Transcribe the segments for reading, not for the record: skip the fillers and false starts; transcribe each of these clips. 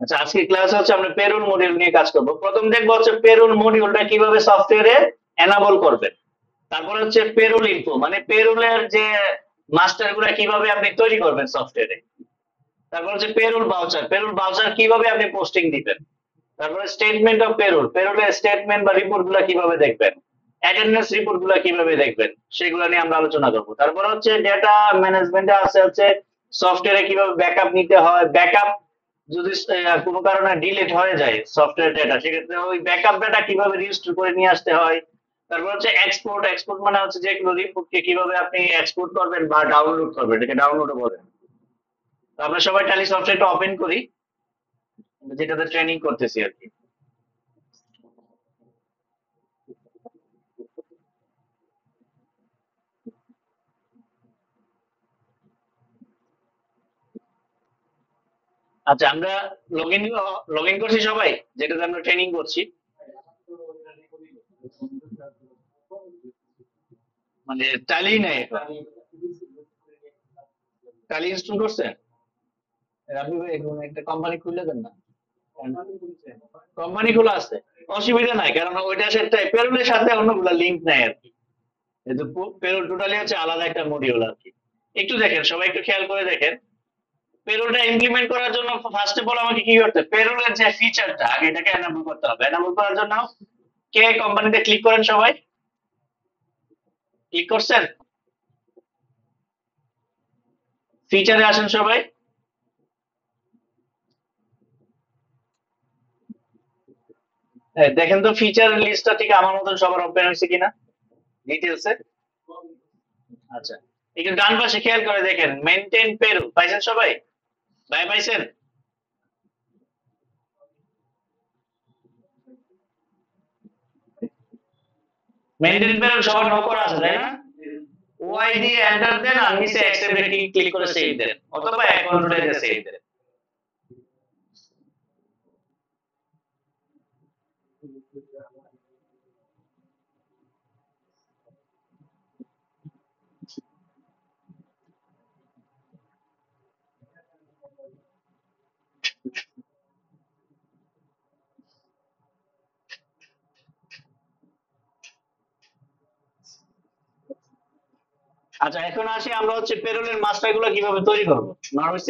আচ্ছা, আজকে ক্লাস হচ্ছে আমরা পেরোল মডিউল নিয়ে কাজ করব। প্রথম দেখবো হচ্ছে পেরোল মডিউলটা কিভাবে সফটওয়্যারে এনাবল করবেন। তারপর হচ্ছে পেরোল ইনফো, মানে পেরোলের যে মাস্টার গুলা কিভাবে আপনি তৈরি করবেন সফটওয়্যারে। তারপর হচ্ছে পেরোল বাউচার, পেরোল বাউচার কিভাবে আপনি পোস্টিং দিবেন। তারপরে স্টেটমেন্ট অফ পেরোল, পেরোলের স্টেটমেন্ট বা রিপোর্ট গুলা কিভাবে দেখবেন। অ্যাটেন্ডেন্স রিপোর্ট গুলা কিভাবে দেখবেন, সেগুলো নিয়ে আমরা আলোচনা করবো। তারপর হচ্ছে ডেটা ম্যানেজমেন্টে আছে হচ্ছে সফটওয়্যারে কিভাবে ব্যাকআপ নিতে হয়, ব্যাকআপ যদি কোনো কারণে ডিলিট হয়ে যায় সফটওয়্যার ডেটা, সেক্ষেত্রে ওই ব্যাকআপ ডেটা কিভাবে রিস্টোর করে নিয়ে আসতে হয়। তারপর হচ্ছে এক্সপোর্ট, এক্সপোর্ট মানে হচ্ছে যে কোনো রিপোর্টকে কিভাবে আপনি এক্সপোর্ট করবেন বা ডাউনলোড করবেন, এটাকে ডাউনলোডও বলেন। তো আমরা সবাই ট্যালি সফটওয়্যারটা ওপেন করি, যেটাতে ট্রেনিং করতেছি আর কি। আচ্ছা, আমরা লগইন লগইন করছি সবাই, যেটাতে আমরা ট্রেনিং করছি। মানে ট্যালি নেই এখন, ট্যালি ইনস্টল করছেন? রাবি ভাই এখন একটা কোম্পানি খুলে দেন না। কোম্পানি খোলা আছে, অসুবিধা নাই, কারণ ওইটার সাথে পেরোলের সাথে অন্যগুলা লিঙ্ক নাই আর কি। যেহেতু পেরোল টোটালি হচ্ছে আলাদা একটা মডিউল আর কি। একটু দেখেন, সবাই একটু খেয়াল করে দেখেন। পেরোলটা ইমপ্লিমেন্ট করার জন্য ফার্স্ট অফ অল আমাকে কি করতে হবে, পেরোলের যে ফিচারটা আগে এটাকে এনাবল করতে হবে। এনাবল করার জন্য কে কোম্পানিতে ক্লিক করেন সবাই, ক্লিক করছেন? ফিচারে আসেন সবাই। দেখেন তো ফিচার লিস্টটা ঠিক আমার মতন সবার ওপেন হয়েছে কিনা ডিটেলসে। আচ্ছা, একটু ডান পাশে খেয়াল করে দেখেন, মেনটেন পেরোল পাইছেন সবাই? ভাই পাইছেন? মেনটেন পেরোল সবার নক করা আছে তাই না? ওয়াই দিয়ে এন্টার দেন আর নিচে অ্যাকসেপ্ট এ ক্লিক করে সেভ দেন, অথবা এক কন্ট্রোলে দিয়ে সেভ দেন। আচ্ছা, এখন আসি আমরা হচ্ছে পেরোলের মাস্টার গুলো কিভাবে তৈরি করবো। নরমাল।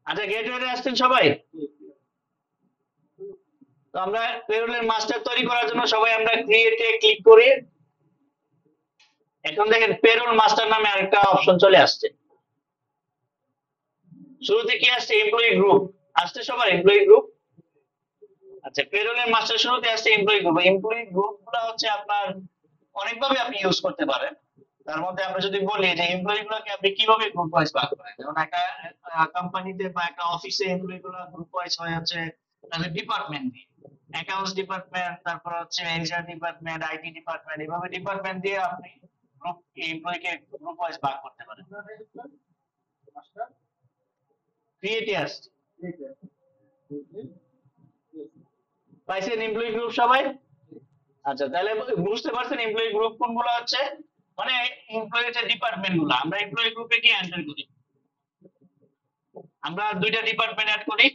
আচ্ছা, গেটওয়েতে আসছেন সবাই? তো আমরা পেরোলের মাস্টার তৈরি করার জন্য সবাই আমরা ক্রিয়েটে ক্লিক করি। এখন দেখেন পেরোল মাস্টার নামে আরেকটা অপশন চলে আসছে। শুরুতে কি আসছে, এমপ্লয়ি গ্রুপ আসছে সবার, এমপ্লয়ি গ্রুপ। আচ্ছা, পেরোলের মাস্টার শুরুতে আসছে এমপ্লয়ি গ্রুপ। এমপ্লয়ি গ্রুপ গুলো হচ্ছে আপনার অনেকভাবে আপনি ইউজ করতে পারেন। তার মধ্যে আমরা যদি বলি যে এমপ্লয়ি গুলোকে আপনি কিভাবে গ্রুপ ওয়াইজ ভাগ করেন, যেমন একটা কোম্পানিতে বা একটা অফিসে এমপ্লয়ি গুলো গ্রুপ ওয়াইজ হয়ে হচ্ছে তাদের ডিপার্টমেন্ট দিয়ে, অ্যাকাউন্টস ডিপার্টমেন্ট, তারপর হচ্ছে এইচআর ডিপার্টমেন্ট, আইটি ডিপার্টমেন্ট, এভাবে ডিপার্টমেন্ট দিয়ে আপনি গ্রুপ এমপ্লয়িকে গ্রুপ ওয়াইজ ভাগ করতে পারেন। ক্রিয়েটে আসছে, পাইছেন এমপ্লয়ি গ্রুপ সবাই? আচ্ছা, তাহলে বুঝতে পারছেন এমপ্লয়ি গ্রুপ কোনগুলো হচ্ছে, মানে এমপ্লয়ি যে ডিপার্টমেন্ট গুলো আমরা এমপ্লয়ি গ্রুপে কি এন্টার করি। আমরা দুইটা ডিপার্টমেন্ট অ্যাড করি,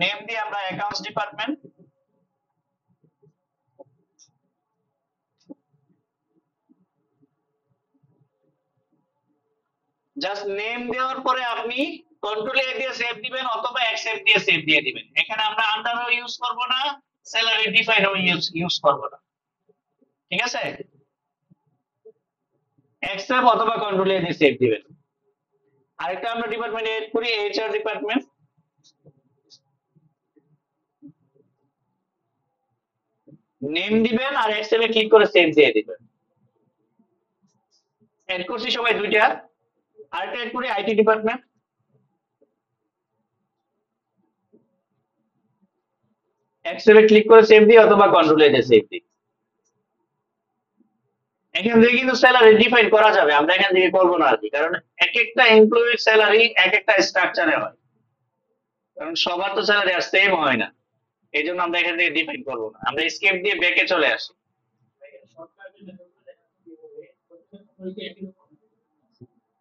নেম দিয়ে আমরা অ্যাকাউন্টস ডিপার্টমেন্ট। জাস্ট নেম দেওয়ার পরে আপনি কন্ট্রোল এ দিয়ে সেভ দিবেন অথবা অ্যাকসেপ্ট দিয়ে সেভ দিয়ে দিবেন। এখানে আমরা আন্ডারও ইউজ করব না, স্যালারি ডিফাইনও ইউজ করব না, ঠিক আছে? অ্যাকসেপ্ট অথবা কন্ট্রোল এ দিয়ে সেভ দিবেন। আরেকটা আমরা ডিপার্টমেন্ট এড করি, এইচআর ডিপার্টমেন্ট। নেম দিবেন আর অ্যাকসেপ্টে ক্লিক করে সেভ দিয়ে দিবেন। এড করছি সবাই দুইটা। আরেকটা এড করি, আইটি ডিপার্টমেন্ট। অ্যাকসেপ্টে ক্লিক করে সেভ দিই অথবা কন্ট্রোল এ দিয়ে সেভ দিই। এখান থেকে কিন্তু স্যালারি ডিফাইন করা যাবে, আমরা এখান থেকে করবো না আর কি, কারণ এক একটা এমপ্লয়ির স্যালারি এক একটা স্ট্রাকচারে হয়, কারণ সবার তো স্যালারি আর সেম হয় না। এই জন্য আমরা এখান থেকে ডিফাইন করবো না, আমরা স্কেপ দিয়ে ব্যাকে চলে আসি।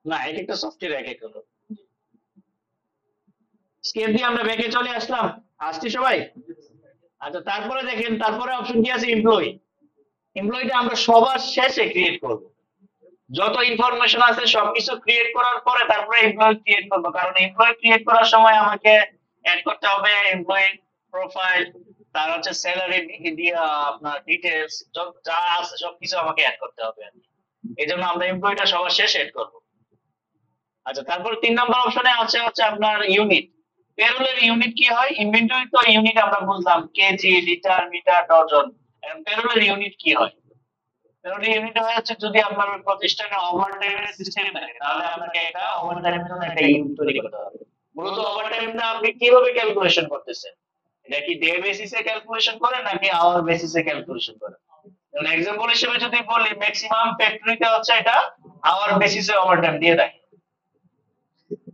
না, এক একটা সফটওয়্যার এক এক হলো। স্কেপ দিয়ে আমরা ব্যাকে চলে আসলাম, আসছি সবাই। আচ্ছা তারপরে দেখেন, তারপরে অপশন কি আছে, এমপ্লয়ি। এমপ্লয়িটা আমরা সবার শেষে ক্রিয়েট করব। যত ইনফরমেশন আছে সবকিছু ক্রিয়েট করার পরে তারপরে এমপ্লয়ি ক্রিয়েট করব, কারণ এমপ্লয়ি ক্রিয়েট করার সময় আমাকে অ্যাড করতে হবে এমপ্লয়ি প্রোফাইল, তার হচ্ছে স্যালারি দিয়ে আপনার ডিটেলস যা আছে সবকিছু আমাকে অ্যাড করতে হবে। এই জন্য আমরা এমপ্লয়িটা সবার শেষে অ্যাড করব। আচ্ছা তারপর 3 নম্বর অপশনে আছে হচ্ছে আপনার ইউনিট। পেরোলের ইউনিট কি হয়? ইনভেন্টরি তো ইউনিট আমরা বুঝলাম, কেজি, লিটার, মিটার, ডজন। পেরোলের ইউনিট কি হয়? পেরোলের ইউনিট হয় হচ্ছে যদি আপনার প্রতিষ্ঠানে ওভারটাইমের সিস্টেম থাকে তাহলে আপনাকে একটা ওভারটাইমের জন্য একটা ইউনিট তৈরি করতে হবে। মূলত ওভারটাইমটা আপনি কিভাবে ক্যালকুলেশন করতেছেন? এটা কি ডে বেসিসে ক্যালকুলেশন করেন নাকি আওয়ার বেসিসে ক্যালকুলেশন করেন? যেমন এক্সাম্পল হিসেবে যদি বলি, ম্যাক্সিমাম ফ্যাক্টরিতে হচ্ছে এটা আওয়ার বেসিসে ওভারটাইম দিয়ে থাকে।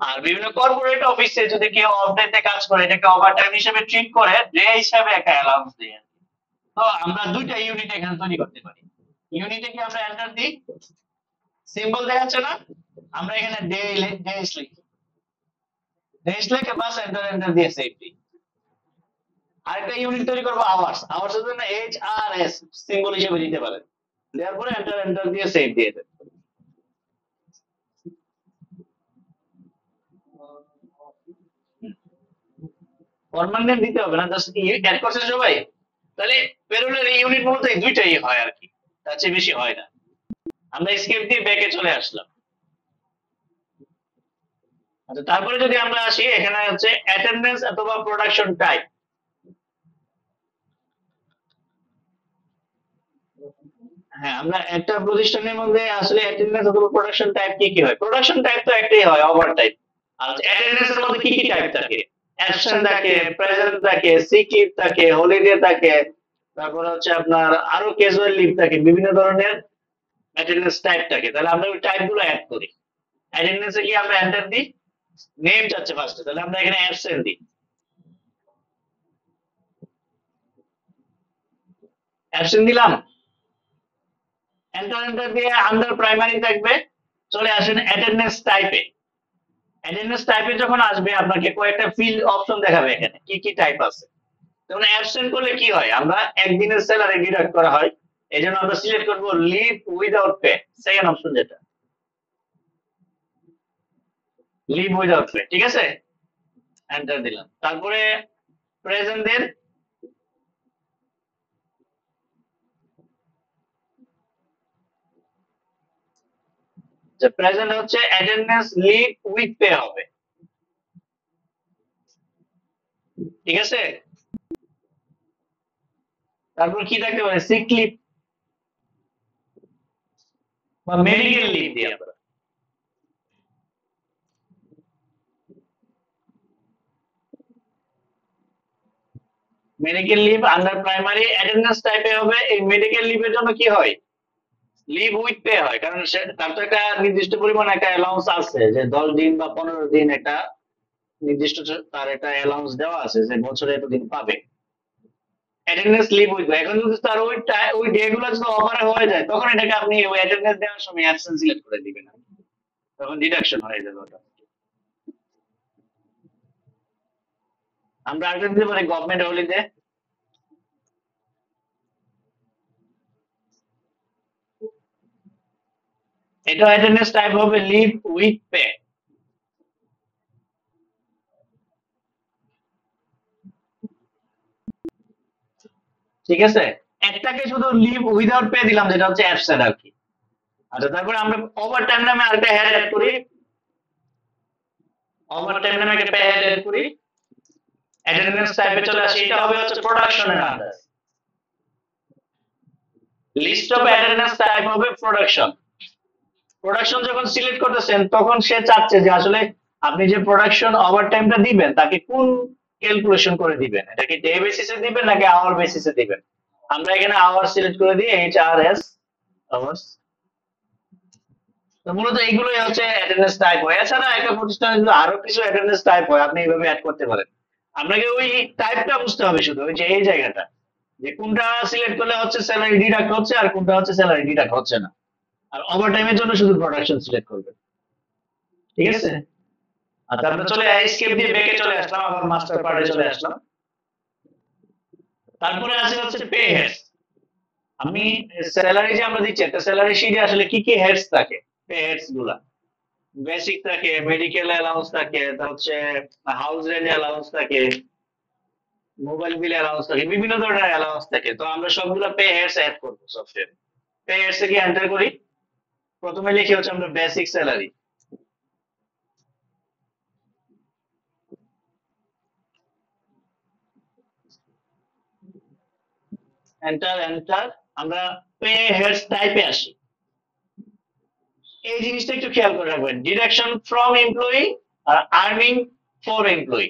আর বিভিন্ন কর্পোরেট অফিসে যদি কেউ অফ ডেতে কাজ করে এটাকে ওভারটাইম হিসেবে ট্রিট করে, ডে হিসাবে একটা অ্যালাউন্স দেয়। তো আমরা দুইটা ইউনিট এখানে তৈরি করতে পারি। ইউনিটে কি আমরা এন্টার দিই, সিম্বল দেখাচ্ছে না, আমরা এখানে ডে লিখি, লিখে বাস এন্টার দিয়ে সেভ দিই। আরেকটা ইউনিট তৈরি করবো আওয়ার্স, আওয়ার্স এর জন্য এইচ আর এস সিম্বল হিসেবে দিতে পারেন, দেওয়ার পরে এন্টার দিয়ে সেভ দিয়ে দেন। পার্মানেন্ট দিতে হবে না, জাস্ট অ্যাড করছে সবাই। তাহলে পেরোলের ইউনিট মূলত এই দুইটাই হয় আর কি, তার চেয়ে বেশি হয় না। আমরা স্কেপ দিয়ে ব্যাকে চলে আসলাম। আচ্ছা তারপরে যদি আমরা আসি, এখানে হচ্ছে অ্যাটেন্ডেন্স অথবা প্রোডাকশন টাইপ। হ্যাঁ, আমরা একটা প্রতিষ্ঠানের মধ্যে আসলে অ্যাটেন্ডেন্স অথবা প্রোডাকশন টাইপ কি কি হয়? প্রোডাকশন টাইপ তো একটাই হয়, ওভার টাইপ। আর অ্যাটেন্ডেন্স এর মধ্যে কি কি টাইপ থাকে? অ্যাবসেন্ট থাকে, প্রেজেন্ট থাকে, সিক লিভ থাকে, হলিডে থাকে, তারপর হচ্ছে আপনার আরো ক্যাজুয়াল লিভ থাকে, বিভিন্ন ধরনের অ্যাটেন্ডেন্স টাইপ থাকে। তাহলে আমরা ওই টাইপ গুলো অ্যাড করি। অ্যাটেন্ডেন্সে কি আমরা এন্টার দিই, নেম চাচ্ছে ফার্স্টে, তাহলে আমরা এখানে অ্যাবসেন্ট দিই, অ্যাবসেন্ট দিলাম, এন্টার দিয়ে আন্ডার প্রাইমারি থাকবে। চলে আসেন অ্যাটেন্ডেন্স টাইপে। অ্যাটেন্ডেন্স টাইপে যখন আসবে আপনাকে কয়েকটা ফিল্ড অপশন দেখাবে এখানে কি কি টাইপ আছে। যেমন অ্যাবসেন্ট করলে কি হয়, আমরা একদিনের স্যালারি ডিডাক্ট করা হয়, এই জন্য আমরা সিলেক্ট করবো live without pay, second option যেটা লিভ উইদাউট পে, ঠিক আছে, এন্টার দিলাম। তারপরে প্রেজেন্টের যে প্রেজেন্ট হচ্ছে অ্যাটেন্ডেন্স লিভ উইথ পে হবে, ঠিক আছে। তারপর কি থাকতে পারে, সিক লিভ বা মেডিকেল লিভ দিয়ে আমরা। Medical leave under primary attendance টাইপে হবে। এই মেডিকেল লিভের জন্য কি হয়, লিভ উইথ পে হয়, কারণ তার তো একটা নির্দিষ্ট পরিমাণ একটা অ্যালাউন্স আছে, যে 10 দিন বা 15 দিন একটা নির্দিষ্ট তার একটা অ্যালাউন্স দেওয়া আছে যে বছরে এতদিন পাবে। অ্যাটেন্ডেন্স লিভ উইথ পে, এখন যদি তার ওই ডে গুলো যদি অফারে হয়ে যায় তখন এটাকে আপনি ওই অ্যাটেন্ডেন্স দেওয়ার সময় অ্যাবসেন্স সিলেক্ট করে দিবেন, তখন ডিডাকশন হয়ে যাবে ওটা। আমরা আরেকটা দিতে পারি গভর্নমেন্ট হলিডে, এটা অ্যাটেন্ডেন্স টাইপ হবে লিভ উইথ পে। ঠিক আছে, একটাকে শুধু লিভ উইদাউট পে দিলাম যেটা হচ্ছে অ্যাবসেন্ট আর কি। আচ্ছা তারপরে আমরা ওভার টাইম নামে আরেকটা হেড অ্যাড করি, ওভার টাইম নামে একটা হেড অ্যাড করি। অ্যাটেন্ডেন্স টাইপে চলে আসি, এটা হবে হচ্ছে প্রোডাকশনের under. List of attendance type হবে প্রোডাকশন। প্রোডাকশন যখন সিলেক্ট করতেছেন তখন সে চাচ্ছে যে আসলে আপনি যে প্রোডাকশন ওভারটাইমটা দিবেন তাকে কোন ক্যালকুলেশন করে দিবেন, এটা কি ডে বেসিসে দিবেন নাকি আওয়ার বেসিসে দিবেন। আমরা এখানে আওয়ার সিলেক্ট করে দিই, এইচআরএস আওয়ার্স। তো মূলত এইগুলোই হচ্ছে অ্যাটেন্ডেন্স টাইপ হয়। এছাড়া একটা প্রতিষ্ঠানে যদি আরো কিছু অ্যাটেন্ডেন্স টাইপ হয় আপনি এইভাবে অ্যাড করতে পারেন। আপনাকে ওই টাইপটা বুঝতে হবে শুধু, ওই যে এই জায়গাটা, যে কোনটা সিলেক্ট করলে হচ্ছে স্যালারি ডিডাক্ট হচ্ছে আর কোনটা হচ্ছে স্যালারি ডিডাক্ট হচ্ছে না। আর ওভারটাইমের জন্য শুধু প্রোডাকশন সিলেক্ট করবেন, ঠিক আছে। আচ্ছা আমরা চলে এসকেপ দিয়ে ব্যাকে চলে আসলাম, আবার মাস্টার পার্টে চলে আসলাম। তারপরে আছে হচ্ছে পে হেডস। আমি স্যালারি যে আমরা দিচ্ছি, একটা স্যালারি শিটে আসলে কি কি হেডস থাকে, পে হেডস গুলা বেসিক থাকে, মেডিকেল অ্যালাউন্স থাকে, তার হচ্ছে হাউস রেন্ট অ্যালাউন্স থাকে, মোবাইল বিল অ্যালাউন্স থাকে, বিভিন্ন ধরনের অ্যালাউন্স থাকে। তো আমরা সবগুলো পে হেডস অ্যাড করব সফটওয়্যার। পে হেডস এ গিয়ে এন্টার করি, প্রথমে লিখি হচ্ছে আমরা বেসিক স্যালারি, এন্টার এন্টার। আমরা পে হেডস টাইপে আসি। এই জিনিসটা একটু খেয়াল করে রাখবেন, ডিডাকশন ফ্রম এমপ্লয়ি আর আর্নিং ফর এমপ্লয়ি,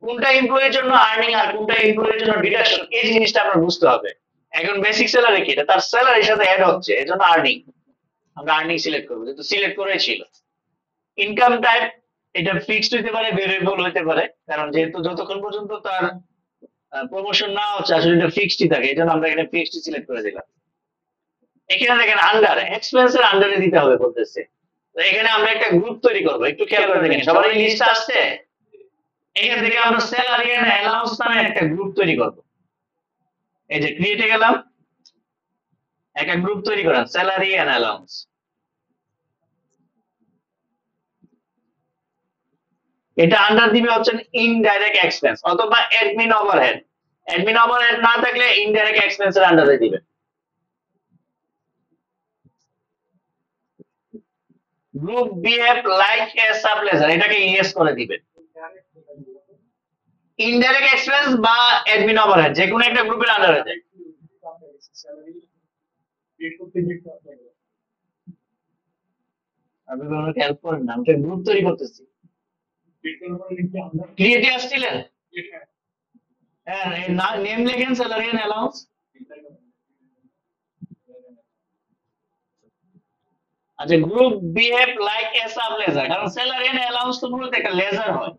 কোনটা এমপ্লয়ির জন্য আর্নিং আর কোনটা এমপ্লয়ির জন্য ডিডাকশন, এই জিনিসটা আপনার বুঝতে হবে। এখন বেসিক স্যালারি কি, এটা তার স্যালারির সাথে অ্যাড হচ্ছে, এজন্য আর্নিং, আমরা আর্নিং সিলেক্ট করবো, যেহেতু সিলেক্ট করেই ছিল। ইনকাম টাইপ, এটা ফিক্সড হতে পারে, ভেরিয়েবল হতে পারে, কারণ যেহেতু যতক্ষণ পর্যন্ত তার প্রমোশন না হচ্ছে আসলে এটা ফিক্সডই থাকে, এই জন্য আমরা এখানে ফিক্সড সিলেক্ট করে দিলাম। এখানে দেখেন আন্ডার, এক্সপেন্সের আন্ডারে দিতে হবে বলতেছে। তো এখানে আমরা একটা গ্রুপ তৈরি করবো, একটু খেয়াল করে দেখেন, সবারই লিস্ট আসছে। এখান থেকে আমরা স্যালারি এন্ড অ্যালাউন্স নামে একটা গ্রুপ তৈরি করবো। এই যে ক্রিয়েটে গেলাম, একটা গ্রুপ তৈরি করেন, স্যালারি এন্ড অ্যালাউন্স। এটা আন্ডার দিবে হচ্ছে ইনডাইরেক্ট এক্সপেন্স অথবা অ্যাডমিন ওভারহেড। অ্যাডমিন ওভারহেড না থাকলে ইনডাইরেক্ট এক্সপেন্সের আন্ডারে দিবে। গ্রুপ বিহেভ লাইক এ সাবলেজার, এটাকে ইয়েস করে দিবেন। ইনডাইরেক্ট এক্সপেন্স বা অ্যাডমিন ওভারহেড যে কোনো একটা গ্রুপের আন্ডারে যায়। আপনি কোনো হেল্প করেন না, আমি তো গ্রুপ তৈরি করতেছি। ক্রিয়েটে আসছিলেন? হ্যাঁ, নেম লেখেন স্যালারি এন্ড অ্যালাউন্স। আচ্ছা, group behave like a sub ledger, কারণ স্যালারি এন্ড অ্যালাউন্স তো মূলত একটা লেজার হয়,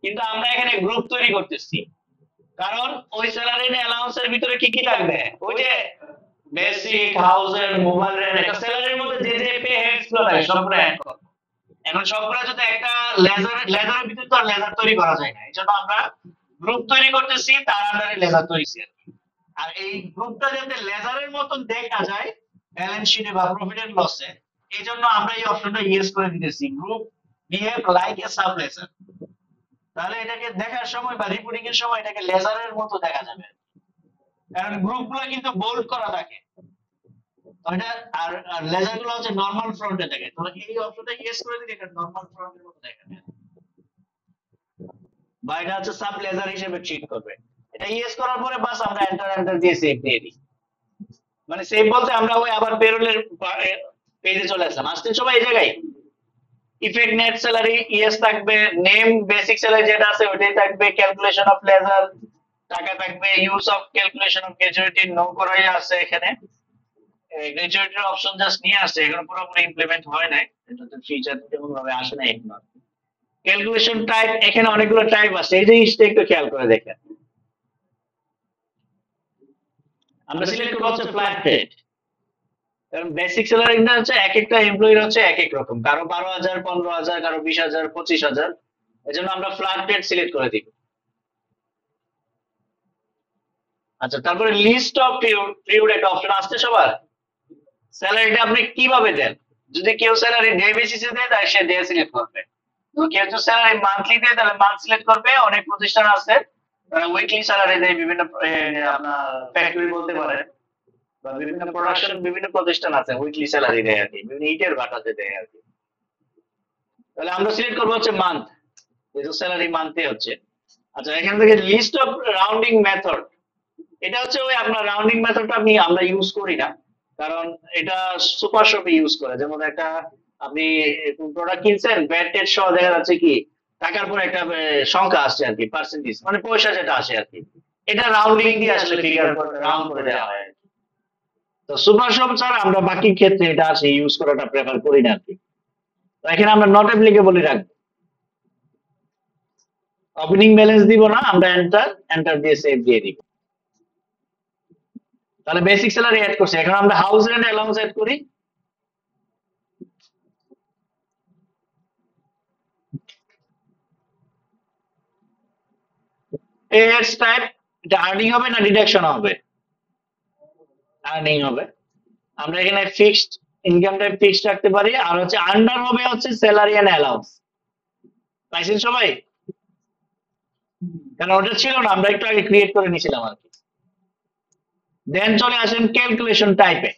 কিন্তু আমরা এখানে গ্রুপ তৈরি করতেছি, কারণ ওই স্যালারি এন্ড অ্যালাউন্স এর ভিতরে কি কি থাকবে, ওই যে basic, house rent, mobile rent, একটা স্যালারির মধ্যে যে যে পে হেডস গুলো থাকে সবগুলো অ্যাড করব। এখন সবগুলো যদি একটা লেজারের ভিতরে তো লেজার তৈরি করা যায় না, এজন্য আমরা গ্রুপ তৈরি করতেছি, তার আন্ডারে লেজার তৈরি করছি। আর এই গ্রুপটা যাতে লেজারের মতন দেখা যায় ব্যালেন্স শিটে বা প্রফিট এন্ড লসে, এই জন্য আমরা এই অপশনটা ইউজ করে দিতেছি, group behave like a sub ledger. তাহলে এটাকে দেখার সময় বা রিপোর্টিং এর সময় এটাকে লেজারের মতো দেখা যাবে, কারণ গ্রুপগুলো কিন্তু বোল্ড করা থাকে। তো এটা আর লেজার গুলো হচ্ছে নরমাল ফ্রন্টে থাকে, তো এই অপশনটা ইউজ করে দিলে এটা নরমাল ফ্রন্টের মতো দেখা যায়, বা এটা হচ্ছে সাব লেজার হিসেবে ট্রিট করবে। এটা ইউজ করার পরে বাস আমরা এন্টার এন্টার দিয়ে সেভ দিয়ে দিই। মানে সেভ বলতে আমরা ওই আবার পেরোলের পেজে চলে আসলাম, আসতে সবাই এই জায়গায় ইফেক্ট নেট স্যালারি ইয়েস থাকবে, নেম বেসিক স্যালারি যেটা আছে ওটাই থাকবে, ক্যালকুলেশন অফ লেজার টাকা থাকবে, use of calculation of gratuity no করাই আছে এখানে। গ্র্যাচুইটির অপশন জাস্ট নিয়ে আসছে, এখনো পুরোপুরি ইমপ্লিমেন্ট হয় নাই, এটাতে ফিচার তেমন ভাবে আসে না এখনো। ক্যালকুলেশন টাইপ, এখানে অনেকগুলো টাইপ আছে, এই জিনিসটা একটু খেয়াল করে দেখেন। আমরা সিলেক্ট করব হচ্ছে ফ্ল্যাট রেট, কারণ বেসিক স্যালারিটা হচ্ছে এক একটা এমপ্লয়ির হচ্ছে এক এক রকম, কারো 12,000, 15,000, কারো 20,000, 25,000, এজন্য আমরা ফ্ল্যাট রেট সিলেক্ট করে দিব। আচ্ছা, তারপরে লিস্ট অফ পিরিয়ড একটা অপশন আসছে সবার। স্যালারিটা আপনি কিভাবে দেন, যদি কেউ স্যালারি ডে বেসিসে দেয় তাহলে সে ডে সিলেক্ট করবে, তো কেউ যদি স্যালারি মান্থলি দেয় তাহলে মান্থ সিলেক্ট করবে। অনেক প্রতিষ্ঠান আছে তারা উইকলি স্যালারি দেয়, বিভিন্ন আপনার ফ্যাক্টরি বলতে পারেন বা বিভিন্ন প্রোডাকশন বিভিন্ন প্রতিষ্ঠান আছে উইকলি স্যালারি দেয় আর কি, বিভিন্ন ইটের ভাটাতে দেয় আর কি। তাহলে আমরা সিলেক্ট করবো হচ্ছে মান্থ, যেহেতু স্যালারি মান্থে হচ্ছে। আচ্ছা, এখান থেকে লিস্ট অফ রাউন্ডিং মেথড, এটা হচ্ছে ওই আপনার রাউন্ডিং মেথডটা আমরা ইউজ করি না, কারণ এটা সুপার শপে ইউজ করে। যেমন একটা আপনি প্রোডাক্ট কিনছেন, ব্যাট টেট সহ দেখা যাচ্ছে কি টাকার পর একটা সংখ্যা আসছে আর কি, পার্সেন্টেজ মানে পয়সা যেটা আসে আর কি, এটা রাউন্ডিং দিয়ে আসলে ফিগার রাউন্ড করে দেওয়া হয়। তো সুপার শপ ছাড়া আমরা বাকি ক্ষেত্রে এটা আসে ইউজ করাটা প্রেফার করি না আর কি। তো এখানে আমরা নট অ্যাপ্লিকেবলই রাখবো, ওপেনিং ব্যালেন্স দিব না, আমরা এন্টার এন্টার দিয়ে সেভ দিয়ে দিব। তাহলে বেসিক স্যালারি অ্যাড করছি, এখন আমরা হাউস রেন্ট অ্যালাউন্স অ্যাড করি। পে হেডস টাইপ, এটা আর্নিং হবে না ডিডাকশন হবে? আর্নিং হবে। আমরা এখানে ফিক্সড ইনকাম টাইপ ফিক্সড রাখতে পারি, আর হচ্ছে আন্ডার হবে হচ্ছে স্যালারি এন্ড অ্যালাউন্স। পাইছেন সবাই? কারণ ওটা ছিল না, আমরা একটু আগে ক্রিয়েট করে নিয়েছিলাম আর কি। দেন চলে আসেন ক্যালকুলেশন টাইপে।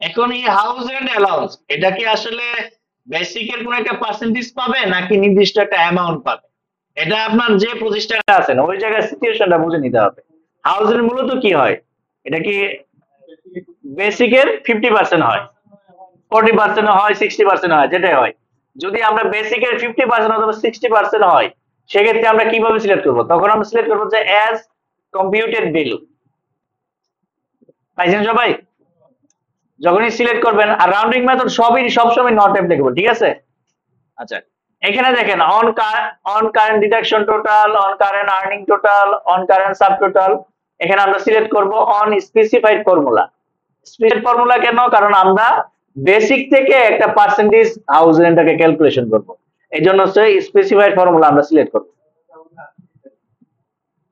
এখন এই হাউস এন্ড অ্যালাউন্স, এটা কি আসলে বেসিক এর কোন একটা পার্সেন্টেজ পাবে নাকি নির্দিষ্ট একটা অ্যামাউন্ট পাবে? এটা আপনার যে প্রতিষ্ঠানে আছেন ওই জায়গায় সিচুয়েশনটা বুঝে নিতে হবে। হাউসের মূলত কি হয়, এটা কি বেসিক এর 50% হয়, 40% হয়, 60% হয়, যেটাই হয়। যদি আমরা বেসিক এর 50% অথবা 60% হয়, সেক্ষেত্রে আমরা কিভাবে সিলেক্ট করব? তখন আমরা সিলেক্ট করবো যে অ্যাজ কম্পিউটেড ভ্যালু। পাইছেন সবাই? যখনই সিলেক্ট করবেন, আর রাউন্ডিং মেথড সবসময় নট অ্যাপ্লিকেবল, ঠিক আছে? আচ্ছা, এখানে দেখেন on current deduction total, on current earning total, on current sub total. এখানে আমরা সিলেক্ট করব on specified formula. Specified formula কেন? কারণ আমরা বেসিক থেকে একটা পার্সেন্টেজ হাউস রেন্টটাকে ক্যালকুলেশন করব, এই জন্য হচ্ছে স্পেসিফাইড ফর্মুলা আমরা সিলেক্ট করব।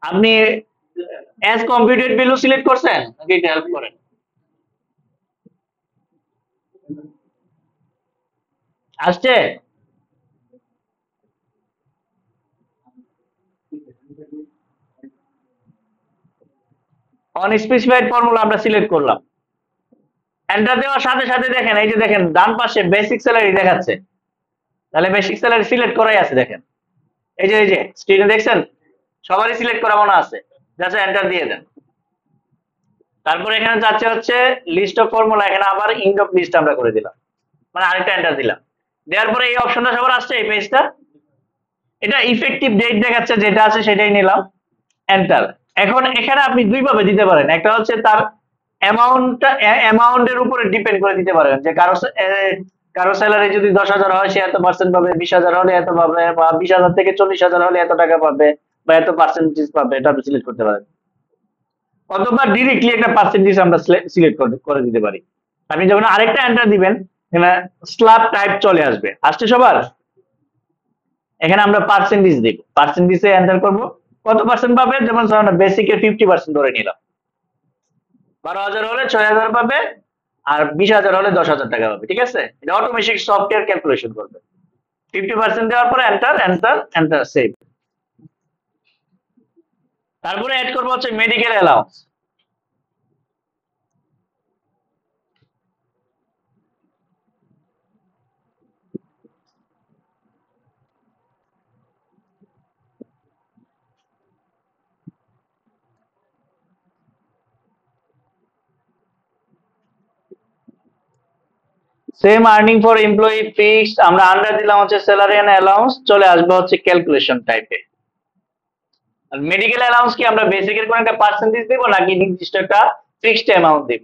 আপনি অ্যাজ কম্পিউটেড ভ্যালু সিলেক্ট করছেন নাকি এটা হেল্প করেন? আসছে? অন স্পেসিফাইড ফর্মুলা আমরা সিলেক্ট করলাম। এন্টার দেওয়ার সাথে সাথে দেখেন, এই যে দেখেন ডান পাশে বেসিক স্যালারি দেখাচ্ছে, তাহলে বেসিক স্যালারি সিলেক্ট করাই আছে। দেখেন এই যে স্ক্রিনে দেখছেন, সবারই সিলেক্ট করা মনে আছে, জাস্ট এন্টার দিয়ে দেন। তারপর এখানে যাচ্ছে হচ্ছে লিস্ট অফ ফর্মুলা, এখানে আবার ইন্ড অফ লিস্ট আমরা করে দিলাম, মানে আরেকটা এন্টার দিলাম। দেওয়ার পরে এই অপশনটা সবার আসছে, এই পেজটা, এটা ইফেক্টিভ ডেট দেখাচ্ছে, যেটা আছে সেটাই নিলাম, এন্টার। এখন এখানে আপনি দুই ভাবে দিতে পারেন, একটা হচ্ছে তার অ্যামাউন্টের উপরে ডিপেন্ড করে দিতে পারেন, যে কারো স্যালারি যদি 10,000 হয় সে এত পার্সেন্ট পাবে, 20,000 হলে এত পাবে, বা 20,000 থেকে 40,000 হলে এত টাকা পাবে, বা এত পার্সেন্টেজ পাবে, এটা আপনি সিলেক্ট করতে পারেন। অথবা ডিরেক্টলি একটা পার্সেন্টেজ আমরা সিলেক্ট করে দিতে পারি। আপনি যখন আরেকটা এন্টার দিবেন, এখানে স্ল্যাব টাইপ চলে আসবে, আসছে সবার? এখানে আমরা পার্সেন্টেজ দিব, পার্সেন্টেজে এন্টার করব, কত পার্সেন্ট পাবে, যেমন বেসিকের 50% ধরে নিলাম, 12,000 হলে 6,000 পাবে, আর 20,000 হলে 10,000 টাকা পাবে, ঠিক আছে? এটা অটোমেটিক সফটওয়্যার ক্যালকুলেশন করবে। 50% দেওয়ার পরে এন্টার এন্টার এন্টার, সেভ। তারপরে অ্যাড করবো হচ্ছে medical allowance. Same earning for employee fixed, আমরা আন্ডার দিলাম হচ্ছে স্যালারি এন্ড অ্যালাউন্স, চলে আসবে হচ্ছে ক্যালকুলেশন টাইপে। আর মেডিকেল অ্যালাউন্স কি আমরা বেসিকের কোন একটা পার্সেন্টেজ দিব নাকি নির্দিষ্ট একটা ফিক্সড অ্যামাউন্ট দিব?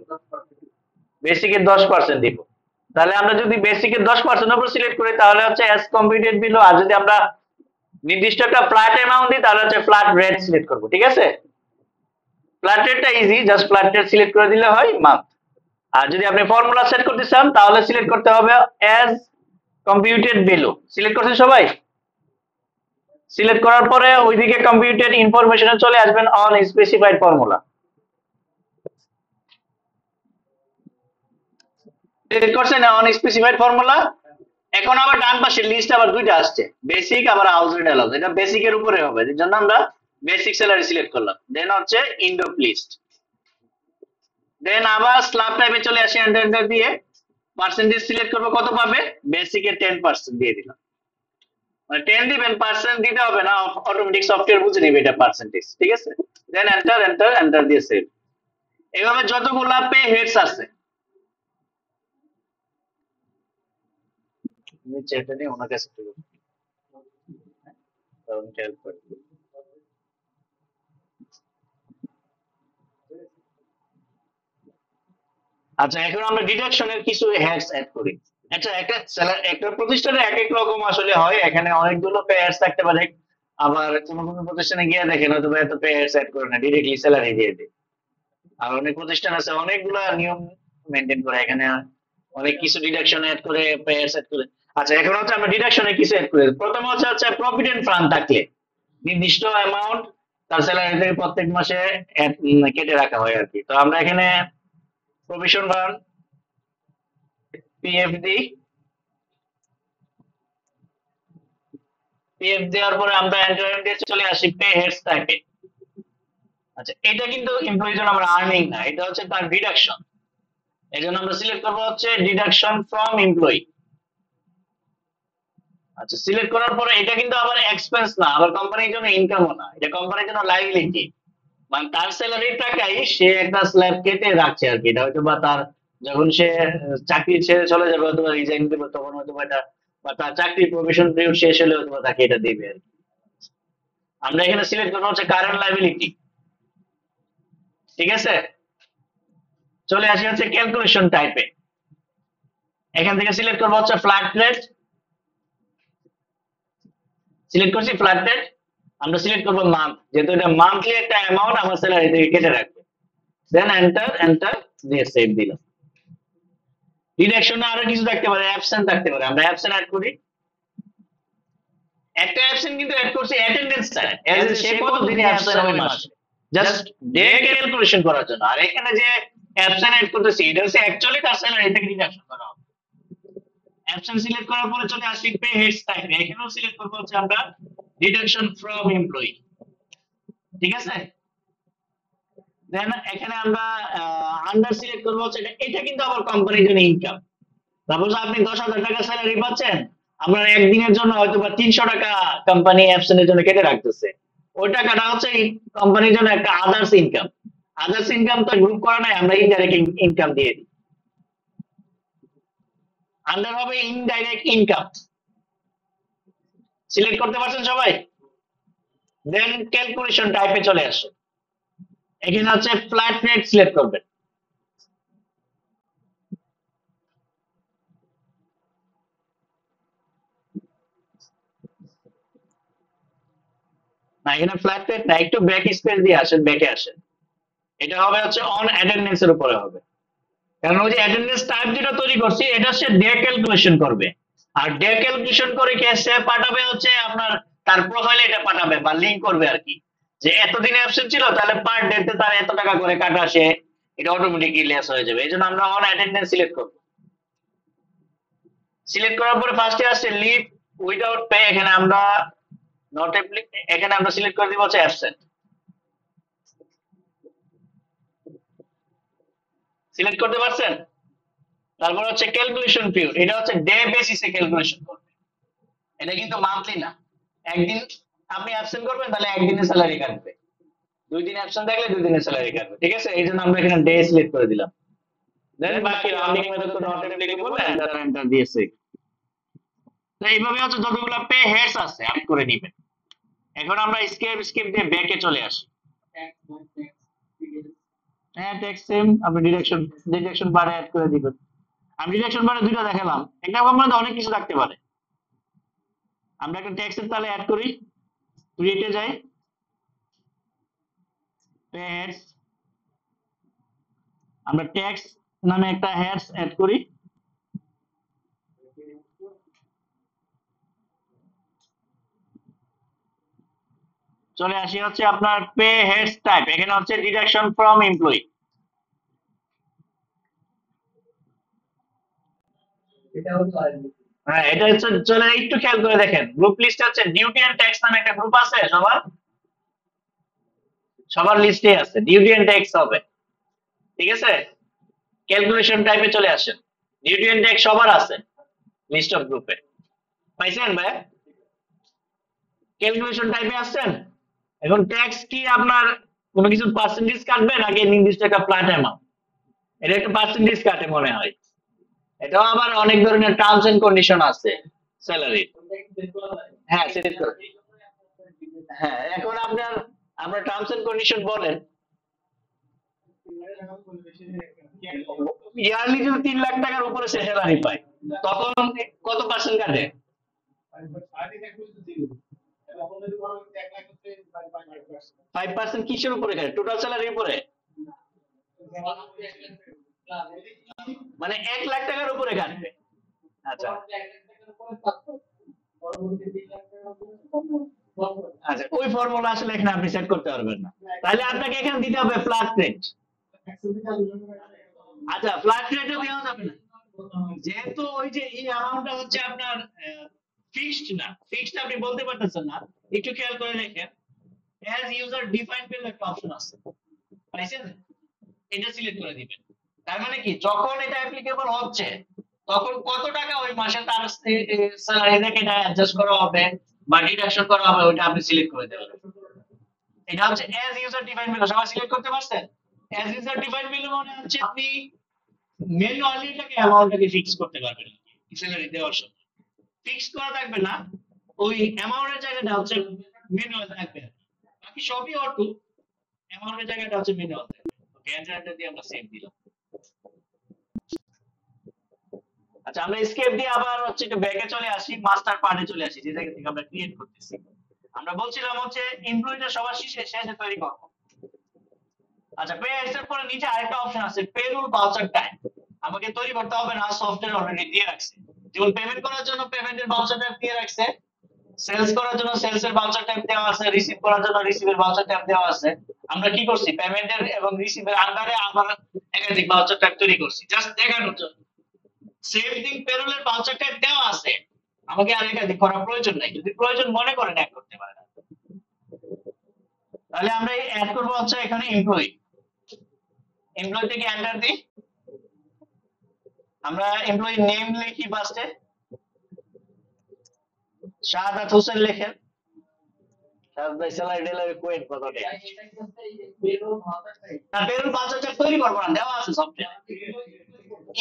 বেসিকের 10% দিব। তাহলে আমরা যদি বেসিকের 10% উপর সিলেক্ট করি তাহলে হচ্ছে অ্যাজ কম্পিউটেড বিলো, আর যদি আমরা নির্দিষ্ট একটা ফ্ল্যাট অ্যামাউন্ট দিই তাহলে হচ্ছে ফ্ল্যাট রেট সিলেক্ট করব, ঠিক আছে? ফ্ল্যাট রেটটা easy, just flat rate select করে দিলে হয়, মান্থ। আর যদি আপনি ফর্মুলা সেট করতে চান তাহলে সিলেক্ট করতে হবে অ্যাজ কম্পিউটেড ভ্যালু। সিলেক্ট করছেন সবাই? সিলেক্ট করার পরে ওইদিকে কম্পিউটেড ইনফরমেশনে চলে আসবেন অন স্পেসিফাইড ফর্মুলা। সিলেক্ট করছেন অন স্পেসিফাইড ফর্মুলা। এখন আবার ডান পাশে লিস্ট আবার দুইটা আসছে, বেসিক আবার হাউস রেন্ট অ্যালাউন্স, এটা বেসিকের উপরে হবে, এর জন্য আমরা বেসিক স্যালারি সিলেক্ট করলাম। দেন হচ্ছে ইন্ড অফ লিস্ট, দেন আবার স্ল্যাব টাইপে চলে আসি, এন্টার এন্টার দিয়ে পার্সেন্টেজ সিলেক্ট করবো, কত পাবে, বেসিকের 10% দিয়ে দিলাম। মানে 10 দিবেন, পার্সেন্ট দিতে হবে না, অটোমেটিক সফটওয়্যার বুঝে নেবে এটা পার্সেন্টেজ, ঠিক আছে? দেন এন্টার এন্টার এন্টার দিয়ে সেভ। এইভাবে যতগুলা পে হেডস আছে, নিচে এটা নিয়ে ওনার কাছে একটু হেল্প করে। আচ্ছা, এখন আমরা ডিডাকশনের কিছু হেডস অ্যাড করি। আচ্ছা, একটা প্রতিষ্ঠানে এক এক রকম আসলে হয়, এখানে অনেকগুলো পেয়ার্স থাকতে পারে, আবার কোনো কোনো প্রতিষ্ঠানে গিয়ে দেখেন হয়তো এত পেয়ার্স অ্যাড করে না, ডিরেক্টলি স্যালারি দিয়ে দেয়। আর অনেক প্রতিষ্ঠান আছে অনেকগুলা নিয়ম মেনটেন করে, এখানে অনেক কিছু ডিডাকশন অ্যাড করে, পেয়ার্স অ্যাড করে। আচ্ছা, এখন হচ্ছে আমরা ডিডাকশনে কি সেট করি। প্রথমে হচ্ছে প্রভিডেন্ট ফান্ড থাকলে নির্দিষ্ট অ্যামাউন্ট তার স্যালারি থেকে প্রত্যেক মাসে কেটে রাখা হয় আর কি। তো আমরা এখানে প্রভিশন ফান্ড পিএফ দিই। পিএফ দেওয়ার পরে আমরা এন্টার দিয়ে চলে আসি পে হেডস টাইপে। আচ্ছা, এটা কিন্তু এমপ্লয়ির জন্য আমরা আর্নিং না, এটা হচ্ছে তার ডিডাকশন। এই জন্য আমরা সিলেক্ট করবো হচ্ছে ডিডাকশন ফ্রম এমপ্লয়ি। আচ্ছা, সিলেক্ট করার পরে এটা কিন্তু আবার এক্সপেন্স না, আবার কোম্পানির জন্য ইনকামও না, এটা কোম্পানির জন্য লাইবিলিটি। মানে তার স্যালারির টাকাই সে একটা স্ল্যাব কেটে রাখছে আর কি। এটা হয়তো বা তার যখন সে চাকরি ছেড়ে চলে যাবে অথবা রিজাইন দেবে তখন হয়তো বা এটা, বা তার চাকরির প্রভিশন পিরিয়ড শেষ হলে হয়তো বা তাকে এটা দেবে আর কি। আমরা এখানে সিলেক্ট করবো হচ্ছে কারেন্ট লাইবিলিটি। ঠিক আছে, চলে আসি হচ্ছে ক্যালকুলেশন টাইপে। এখান থেকে সিলেক্ট করবো হচ্ছে ফ্ল্যাট রেট। সিলেক্ট করছি ফ্ল্যাট রেট। আমরা সিলেক্ট করবো মান্থ, যেহেতু এটা মান্থলি একটা অ্যামাউন্ট আমার স্যালারি থেকে কেটে রাখবে। দেন এন্টার দিয়ে সেভ দিলাম। ডিডাকশনে আরো কিছু থাকতে পারে, অ্যাবসেন্ট থাকতে পারে, আমরা অ্যাবসেন্ট অ্যাড করি। একটা অ্যাবসেন্ট কিন্তু অ্যাড করছি অ্যাটেন্ডেন্স টাইম, এজ সে কত দিনে অ্যাবসেন্ট হবে মাসে, জাস্ট ডে ক্যালকুলেশন করার জন্য। আর এখানে যে অ্যাবসেন্ট অ্যাড করতেছি এটা হচ্ছে অ্যাকচুয়ালি তার স্যালারি থেকে ডিডাকশন করা হবে। অ্যাবসেন্ট সিলেক্ট করার পরে চলে আসি পে হেডস টাইপে। এখানেও সিলেক্ট করব হচ্ছে আমরা ডিডাকশন ফ্রম এমপ্লয়ি। ঠিক আছে, দেন এখানে আমরা আন্ডার সিলেক্ট করবো হচ্ছে এটা কিন্তু আবার কোম্পানির জন্য ইনকাম। সাপোজ আপনি 10,000 টাকা স্যালারি পাচ্ছেন, আপনার একদিনের জন্য হয়তো বা 300 টাকা কোম্পানি অ্যাবসেন্টের জন্য কেটে রাখতেছে। ওই টাকাটা হচ্ছে কোম্পানির জন্য একটা আদার্স ইনকাম। আদার্স ইনকাম তো গ্রুপ করা নাই, আমরা ইনডাইরেক্ট ইনকাম দিয়ে দিই। আন্ডার হবে ইনডাইরেক্ট ইনকাম। সিলেক্ট করতে পারছেন সবাই? দেন ক্যালকুলেশন টাইপে চলে আসে। এখানে হচ্ছে ফ্ল্যাট রেট সিলেক্ট করবেন। না, এখানে ফ্ল্যাট রেট না, একটু ব্যাক স্পেস দিয়ে আসেন, ব্যাকে আসেন। এটা হবে হচ্ছে অন অ্যাটেন্ডেন্স এর উপরে হবে। কারণ ওই যে অ্যাটেন্ডেন্স টাইপ যেটা তৈরি করছি এটা হচ্ছে ডে ক্যালকুলেশন করবে। আর ডে ক্যালকুলেশন করে কে সে পাঠাবে হচ্ছে আপনার তার প্রোফাইলে এটা পাঠাবে বা লিংক করবে আর কি, যে এতদিন অ্যাবসেন্ট ছিল তাহলে পার ডে তে তার এত টাকা করে কাটা, সে এটা অটোমেটিকলি লেস হয়ে যাবে। এই জন্য আমরা অন অ্যাটেন্ডেন্স সিলেক্ট করব। সিলেক্ট করার পরে ফার্স্টে আসছে লিভ উইদাউট পে। এখানে আমরা নট এখানে আমরা সিলেক্ট করে দিব হচ্ছে অ্যাবসেন্ট। সিলেক্ট করতে পারছেন? তারপর হচ্ছে ক্যালকুলেশন পিরিয়ড, এটা হচ্ছে ডে বেসিসে ক্যালকুলেশন করবে, এটা কিন্তু মান্থলি না। একদিন আপনি অ্যাবসেন্ট করবেন তাহলে একদিনের স্যালারি কাটবে, 2 দিন অ্যাবসেন্ট থাকলে 2 দিনের স্যালারি কাটবে। ঠিক আছে, এই জন্য আমরা এখানে ডে সিলেক্ট করে দিলাম। দেন বাকি রাউন্ডিং মেথড করে অটোমেটিক্যালি বলবেন এন্টার দিয়েছে। তো এইভাবে হচ্ছে যতগুলো পে হেডস আছে অ্যাড করে নেবেন। এখন আমরা স্কিপ দিয়ে ব্যাকে চলে আসি। হ্যাঁ, ট্যাক্স সেম, আপনি ডিডাকশন বারে অ্যাড করে দিবেন। আমি ডিডাকশন বারে দুইটা দেখালাম, একটা কোম্পানিতে অনেক কিছু থাকতে পারে। আমরা একটা ট্যাক্সের তাহলে অ্যাড করি, ক্রিয়েটে যাই, পে হেডস, আমরা ট্যাক্স নামে একটা হেডস অ্যাড করি। চলে আসি হচ্ছে আপনার পে হেডস টাইপ। এখানে হচ্ছে ডিডাকশন ফ্রম এমপ্লয়ি। হ্যাঁ, এটা হচ্ছে, চলে একটু খেয়াল করে দেখেন গ্রুপ লিস্টে হচ্ছে ডিউটি এন্ড ট্যাক্স নামে একটা গ্রুপ আছে, সবার সবার লিস্টে আছে ডিউটি এন্ড ট্যাক্স হবে। ঠিক আছে, ক্যালকুলেশন টাইপে চলে আসেন, ডিউটি এন্ড ট্যাক্স সবার আছে লিস্ট অফ গ্রুপে। পাইছেন ভাই? ক্যালকুলেশন টাইপে আসছেন। এখন ট্যাক্স কি আপনার কোনো কিছু পার্সেন্টেজ কাটবে নাকি নির্দিষ্ট একটা ফ্ল্যাট অ্যামাউন্ট? এটা একটা পার্সেন্টেজ কাটে মনে হয়। এটাও আবার অনেক ধরনের টার্মস এন্ড কন্ডিশন আছে স্যালারি। হ্যাঁ, সিলেক্ট করুন। হ্যাঁ, এখন আপনার টার্মস এন্ড কন্ডিশন বলেন। ইয়ারলি যদি 3 লাখ টাকার উপরে সে স্যালারি পায় তখন কত পার্সেন্ট কাটে? 5% কিসের উপরে কাটে? টোটাল স্যালারির উপরে? মানে 1 লাখ টাকার উপরে কাটবে। আচ্ছা, আচ্ছা, ওই ফর্মুলা আসলে এখানে আপনি সেট করতে পারবেন না, তাহলে আপনাকে এখানে দিতে হবে ফ্ল্যাট রেট। আচ্ছা, ফ্ল্যাট রেটও দেওয়া যাবে না, যেহেতু ওই যে এই অ্যামাউন্টটা হচ্ছে আপনার ফিক্সড না, ফিক্সড আপনি বলতে পারতেছেন না। একটু খেয়াল করে দেখেন, অ্যাজ ইউজার ডিফাইন পেল একটা অপশন আছে, পাইছেন? এটা সিলেক্ট করে দিবেন। তার মানে কি, যখন এটা অ্যাপ্লিকেবল হচ্ছে তখন কত টাকা ওই মাসে তার স্যালারি থেকে এটা অ্যাডজাস্ট করা হবে বা ডিডাকশন করা হবে, ওটা আপনি সিলেক্ট করে দেবেন। এটা হচ্ছে অ্যাজ ইউজার ডিফাইন ভ্যালু, সবাই সিলেক্ট করতে পারছেন? অ্যাজ ইউজার ডিফাইন ভ্যালু মানে হচ্ছে আপনি ম্যানুয়ালি এটাকে অ্যামাউন্টটাকে ফিক্স করতে পারবেন, স্যালারি দেওয়ার সময় ফিক্স করা থাকবে না, ওই অ্যামাউন্টের জায়গাটা হচ্ছে ম্যানুয়াল থাকবে, বাকি সবই অটো, অ্যামাউন্টের জায়গাটা হচ্ছে ম্যানুয়াল থাকবে। ওকে, এন্টারটা দিয়ে আমরা সেভ দিলাম। আচ্ছা, আমরা এসকেপ দিয়ে আবার হচ্ছে একটু ব্যাকে চলে আসি, মাস্টার পার্টে চলে আসি, যে জায়গা থেকে আমরা ক্রিয়েট করতেছি। আমরা বলছিলাম হচ্ছে এমপ্লয়িটা সবার শেষে তৈরি করব। আচ্ছা, পে এর পরে নিচে আরেকটা অপশন আছে, পেরোল ভাউচার টাইম। আমাকে তৈরি করতে হবে না, সফটওয়্যার অলরেডি দিয়ে রাখছে। যেমন পেমেন্ট করার জন্য পেমেন্টের ভাউচার টাইম দিয়ে রাখছে, সেলস করার জন্য সেলস এর ভাউচার টাইম দেওয়া আছে, রিসিভ করার জন্য রিসিভের ভাউচার টাইম দেওয়া আছে। আমরা কি করছি, পেমেন্টের এবং রিসিভের আন্ডারে আবার একাধিক ভাউচার টাইম তৈরি করছি, জাস্ট দেখানোর জন্য। সেম থিং, পেরোলের ভাউচার টাইম দেওয়া আছে, আমাকে আর একাধিক করার প্রয়োজন নাই, যদি প্রয়োজন মনে করেন অ্যাড করতে পারেন। তাহলে আমরা অ্যাড করব হচ্ছে এখানে এমপ্লয়ি, এমপ্লয়ি থেকে এন্টার দিই। আমরা এমপ্লয়ি নেম লিখি, ফার্স্টে শাহাদাত হোসেন লিখেন। শাহাদাত ভাই স্যালারি ডেলারে কোয়েন কত টাকা? না, পেরোল ভাউচারটা তৈরি করব না, দেওয়া আছে সফটওয়্যার,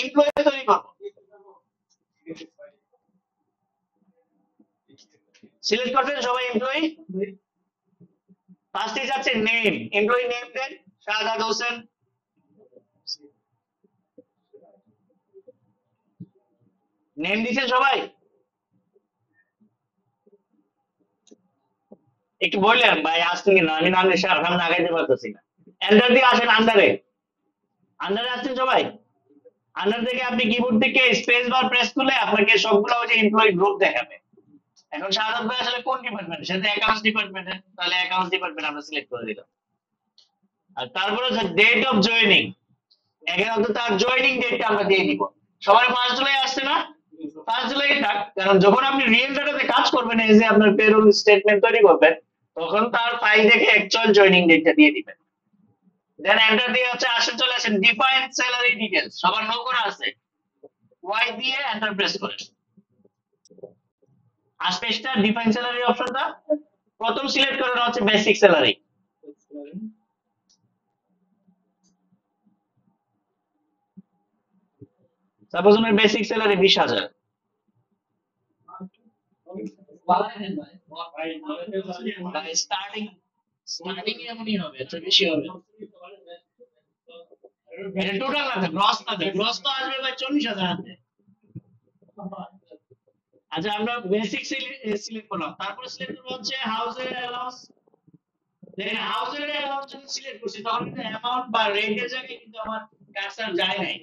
এমপ্লয়ি তৈরি করব। সিলেক্ট করবেন সবাই এমপ্লয়ি, ফার্স্টে যাচ্ছে নেম, এমপ্লয়ি নেম দেন শাহাদাত হোসেন। নেম দিছেন সবাই? একটু বললেন ভাই আসছেন কিনা, আমি নাম সামনে আগাইতে পারতেছি না। এন্টার দিয়ে আসেন, আন্ডারে আসছেন সবাই? আন্ডার থেকে আপনি কিবোর্ড থেকে স্পেস বার প্রেস করলে আপনাকে সবগুলো ওই যে এমপ্লয়ি গ্রুপ দেখাবে। এখন শাহাদাত ভাই আসলে কোন ডিপার্টমেন্ট? সেটা অ্যাকাউন্টস ডিপার্টমেন্টে, তাহলে অ্যাকাউন্টস ডিপার্টমেন্ট আমরা সিলেক্ট করে দিলাম। আর তারপরে হচ্ছে ডেট অফ জয়েনিং, এখানে হচ্ছে তার জয়েনিং ডেটটা আমরা দিয়ে দিব। সবার 5 জুলাই আসছে না? 5 জুলাই থাক, কারণ যখন আপনি রিয়েল ডাটাতে কাজ করবেন, এই যে আপনার পেরোল স্টেটমেন্ট তৈরি করবেন, তখন তার ফাইল থেকে অ্যাকচুয়াল জয়েনিং ডেটটা দিয়ে দিবেন। দেন এন্টার দিয়ে হচ্ছে আসেন, চলে আসেন ডিফাইন স্যালারি ডিটেইলস, সবার নো করা আছে, ওয়াই দিয়ে এন্টার প্রেস করেন। আসবে স্টার ডিফাইন স্যালারি অপশনটা, প্রথম সিলেক্ট করেন হচ্ছে বেসিক স্যালারি। সাপোজ আমার বেসিক স্যালারি 20,000। স্টার্টিং এমনই হবে, এত বেশি হবে এটা টোটাল না, গ্রস না, গ্রস তো আসবে ভাই 40,000 আসবে। আচ্ছা, আমরা বেসিক সিলেক্ট করলাম, তারপর সিলেক্ট করব হচ্ছে হাউসের অ্যালাউন্স। দেখেন হাউসের অ্যালাউন্স যখন সিলেক্ট করছি তখন কিন্তু অ্যামাউন্ট বা রেটের জায়গায় কিন্তু আমার কার্সার যায় নাই,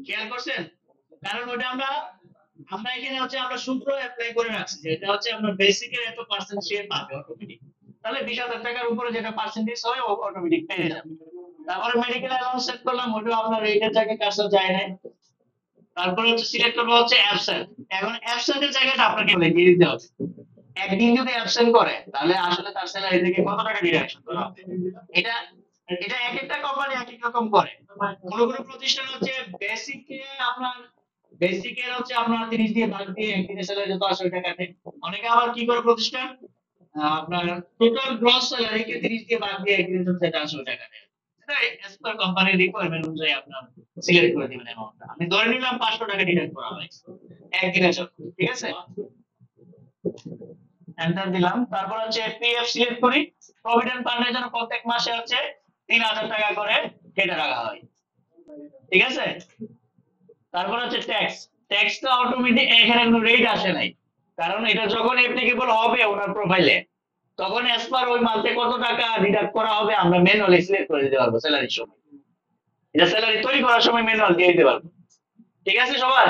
খেয়াল করছেন? কারণ ওটা আমরা এখানে হচ্ছে আমরা সূত্র অ্যাপ্লাই করে রাখছি যে এটা হচ্ছে আমরা বেসিকের এত পার্সেন্ট সে পাবে অটোমেটিক, তাহলে 20,000 টাকার উপরে যেটা পার্সেন্টেজ হয় ও অটোমেটিক পেয়ে যাবে। তারপরে মেডিকেল অ্যালাউন্স সেট করলাম, ওটা আপনার রেটের জায়গায় কার্সার যায় নাই। তারপরে হচ্ছে সিলেক্ট করবো হচ্ছে অ্যাবসেন্ট। এখন অ্যাবসেন্টের জায়গাটা আপনাকে বলে দিয়ে দিতে হবে, একদিন যদি অ্যাবসেন্ট করে তাহলে আসলে তার স্যালারি থেকে কত টাকা ডিডাকশন করা হবে। এটা এটা এক একটা কোম্পানি এক এক রকম করে। কোনো কোনো প্রতিষ্ঠান হচ্ছে বেসিকের হচ্ছে আপনার 30 দিয়ে ভাগ দিয়ে একদিনের স্যালারি যত আসে ওইটা কাটে। অনেকে আবার কি করে প্রতিষ্ঠান, আপনার টোটাল গ্রস স্যালারিকে 30 দিয়ে ভাগ দিয়ে একদিনের যত যেটা আসে ওইটা কাটে। এজ পার কোম্পানির রিকোয়ারমেন্ট অনুযায়ী আপনার সিলেক্ট করে দিবেন অ্যামাউন্টটা। আমি ধরে নিলাম 500 টাকা ডিডাক্ট করা হয় একদিনের জন্য, ঠিক আছে? এন্টার দিলাম, তারপর হচ্ছে পিএফ সিলেক্ট করি। প্রভিডেন্ট ফান্ডের জন্য প্রত্যেক মাসে হচ্ছে 3,000 টাকা করে কেটে রাখা হয়, ঠিক আছে? তারপর হচ্ছে ট্যাক্স, ট্যাক্সটা অটোমেটিক, এখানে কোনো রেট আসে নাই, কারণ এটা যখন অ্যাপ্লিকেবল হবে ওনার প্রোফাইলে তখন এস পার ওই মাসে কত টাকা ডিডাক্ট করা হবে আমরা ম্যানুয়ালি সিলেক্ট করে দিতে পারবো স্যালারির সময়। এটা স্যালারি তৈরি করার সময় ম্যানুয়াল দিয়ে দিতে পারবো, ঠিক আছে সবার?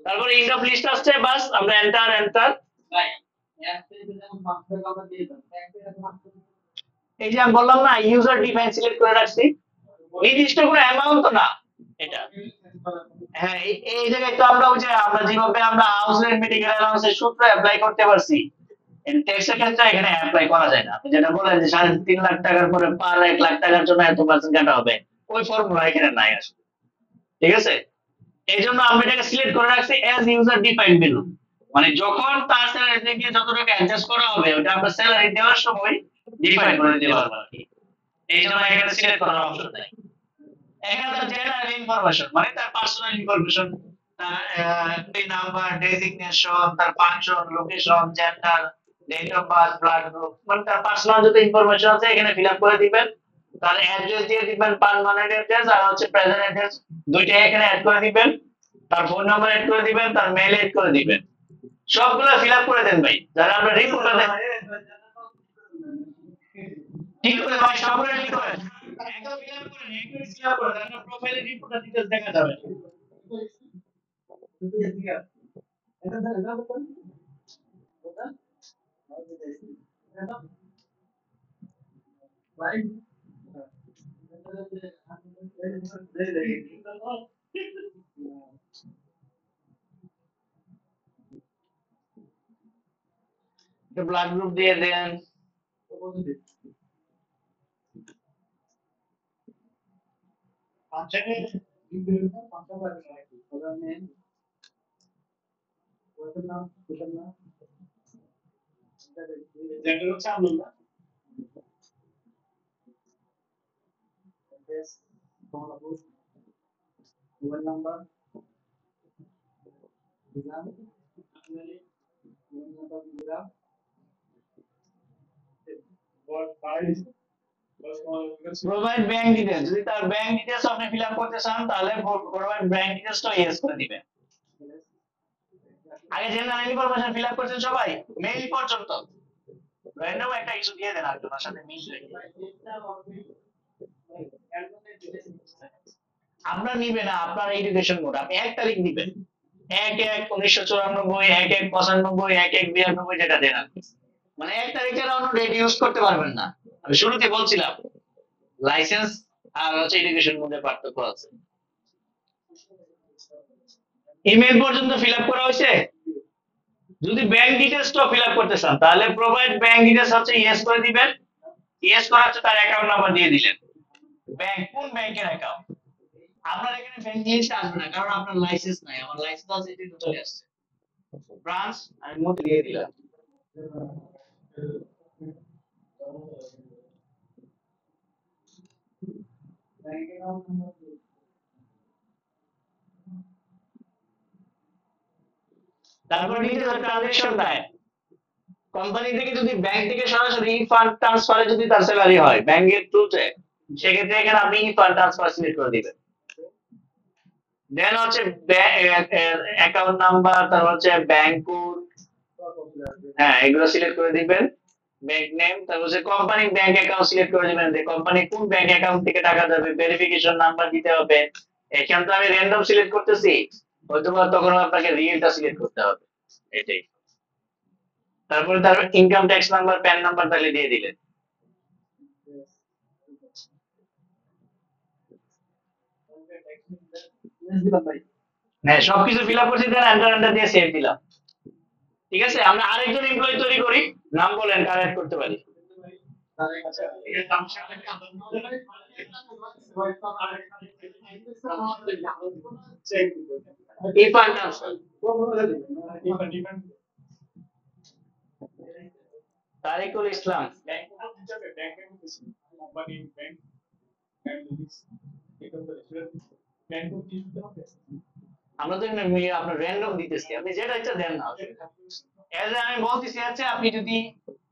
তারপরে ইন্ড অফ লিস্ট আসছে, বাস আমরা এন্টার এন্টার। এই যে আমি বললাম না ইউজার ডিফাইন সিলেক্ট করে রাখছি, নির্দিষ্ট কোনো অ্যামাউন্ট তো না এটা। হ্যাঁ এই জায়গায় তো আমরা ওই যে আমরা যেভাবে আমরা হাউস রেন্ট মেডিকেল অ্যালাউন্সের সূত্র অ্যাপ্লাই করতে পারছি, ট্যাক্সের ক্ষেত্রে এখানে অ্যাপ্লাই করা যায় না। আপনি যেটা বলেন যে 3.5 লাখ টাকার পরে পার 1 লাখ টাকার জন্য এত পার্সেন্ট কাটা হবে, ওই ফর্মুলা এখানে নাই আসলে। ঠিক আছে, এই জন্য আমরা এটাকে সিলেক্ট করে রাখছি অ্যাজ ইউজার ডিফাইন ভ্যালু, মানে যখন তার স্যালারি থেকে যতটুকু অ্যাডজাস্ট করা হবে ওটা আমরা স্যালারি দেওয়ার সময় ডিফাইন করে দিতে পারবো আর কি। এই জন্য এখানে সিলেক্ট করার অপশন নাই। এখানে তার জেনারেল ইনফরমেশন মানে তার পার্সোনাল ইনফরমেশন, তার নাম্বার, ডেজিগনেশন, তার function, location, gender, date of birth, blood group, মানে তার পার্সোনাল যত ইনফরমেশন আছে এখানে ফিল আপ করে দিবেন। তার অ্যাড্রেস দিয়ে দিবেন, পার্মানেন্ট অ্যাড্রেস আর হচ্ছে প্রেজেন্ট অ্যাড্রেস, দুইটাই এখানে অ্যাড করে দিবেন। তার ফোন নাম্বার অ্যাড করে দিবেন, তার মেইল অ্যাড করে দিবেন। সবগুলো ফিল আপ করে দেন ভাই, যারা আমরা রিপোর্টার দেন। ঠিক করে ভাই সবগুলো ঠিক করে একদম ফিল আপ করেন, একদম ফিল আপ করেন, আপনার প্রোফাইলে রিপোর্টার ডিটেইলস দেখা যাবে। ব্লাড গ্রুপ দিয়ে দেন। প্রোভাইড ব্যাংক ডিটেইলস, যদি তার ব্যাংক ডিটেইলস আপনি ফিল আপ করতে চান তাহলে প্রোভাইড ব্যাংক ডিটেইলসটা ইয়েস করে দিবেন। আগে জেনারেল ইনফরমেশন ফিল আপ করছেন সবাই, মেইল পর্যন্ত র্যান্ডম একটা কিছু দিয়ে দেন আর তোমার সাথে মিল রেখে। আপনার নিবে না, আপনার এডুকেশন মোড আপনি 1 তারিখ দিবেন, 1/1/1994, 1/1/95, 1/1/92 যেটা দেন আপনি, মানে 1 তারিখের অন্য ডেট ইউজ করতে পারবেন না। আমি শুরুতে বলছিলাম লাইসেন্স আর হচ্ছে এডুকেশন মোডের পার্থক্য আছে। ইমেল পর্যন্ত ফিল আপ করা হয়েছে। যদি ব্যাংক ডিটেইলসটা ফিল আপ করতে চান তাহলে প্রোভাইড ব্যাংক ডিটেইলস হচ্ছে ইয়েস করে দিবেন। ইয়েস করা হচ্ছে তার অ্যাকাউন্ট নাম্বার দিয়ে দিলেন, ব্যাংক কোন ব্যাংকের অ্যাকাউন্ট। আপনার এখানে ব্যাংক লিস্ট আসবে না কারণ আপনার লাইসেন্স নাই, আমার লাইসেন্স আছে এটা চলে আসছে। ব্রাঞ্চ আমি মধ্যে দিয়ে দিলাম। তারপর নিচে ট্রানজাকশন টাইপ, কোম্পানি থেকে যদি ব্যাংক থেকে সরাসরি ফান্ড ট্রান্সফারে যদি তার স্যালারি হয় ব্যাংকের থ্রুতে, সেক্ষেত্রে এখানে আপনি ফান্ড ট্রান্সফার সিলেক্ট করে দিবেন। দেন হচ্ছে অ্যাকাউন্ট নাম্বার, তারপর হচ্ছে ব্যাংক কোড, হ্যাঁ এগুলো সিলেক্ট করে দিবেন। ব্যাংক নেম, তারপর হচ্ছে কোম্পানি ব্যাংক অ্যাকাউন্ট সিলেক্ট করে দিবেন, যে কোম্পানি কোন ব্যাংক অ্যাকাউন্ট থেকে টাকা যাবে, ভেরিফিকেশন নাম্বার দিতে হবে। এখানে তো আমি র্যান্ডম সিলেক্ট করতেছি, হয়তো তখন আপনাকে রিয়েলটা সিলেক্ট করতে হবে, এটাই। তারপরে তার income tax number, pan number তাহলে দিয়ে দিলেন। হ্যাঁ সবকিছু ফিল আপ করছি, দেন এন্টার এন্টার দিয়ে সেভ দিলাম। ঠিক আছে, আমরা আরেকজন এমপ্লয়ি তৈরি করি, নাম বলেন কার অ্যাড করতে পারি। ইরফান ট্রান্সফার, তারিকুল ইসলাম, আমরা তো আপনার র্যান্ডম দিতেছি, আপনি যেটা ইচ্ছা দেন না। এজ আমি বলতেছি আছে আপনি যদি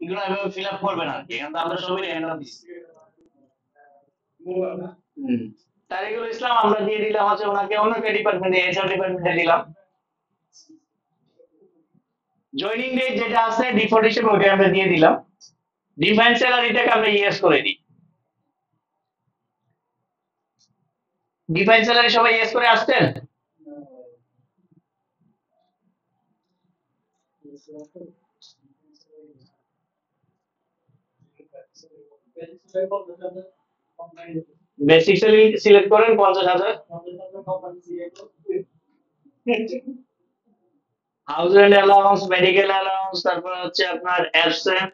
এগুলো এভাবে ফিল আপ করবেন আর কি, কিন্তু আমরা সবাই র্যান্ডম দিচ্ছি। তারিকুল ইসলাম আমরা দিয়ে দিলাম হচ্ছে ওনাকে অন্য একটা ডিপার্টমেন্টে, এইচআর ডিপার্টমেন্টে দিলাম। জয়েনিং ডেট যেটা আছে ডিফল্ট হিসেবে ওটা আমরা দিয়ে দিলাম। ডিফাইন স্যালারিটাকে আমরা ইয়েস করে দিই। ডিফাইন স্যালারি সবাই ইয়েস করে আসছেন। বেসিক সিলেক্ট করেন 50,000। House rent allowance, medical allowance, তারপর হচ্ছে আপনার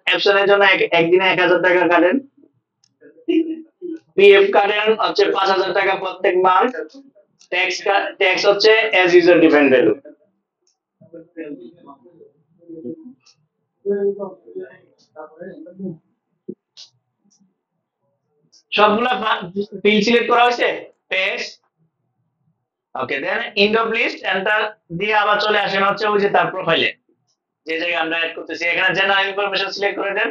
অ্যাবসেন্টের জন্য একদিনে 1,000 টাকা কাটেন। পিএফ কাটেন হচ্ছে 5,000 টাকা প্রত্যেক মান্থ। ট্যাক্স হচ্ছে অ্যাজ ইউজার ডিপেন্ড ভ্যালু। সবগুলা ফিল সিলেক্ট করা হয়েছে। Page, okay, then end of list enter দিয়ে আবার চলে আসেন হচ্ছে ওই যে তার প্রোফাইলে যে জায়গায় আমরা অ্যাড করতেছি, এখানে জেনারেল ইনফরমেশন সিলেক্ট করে দেন।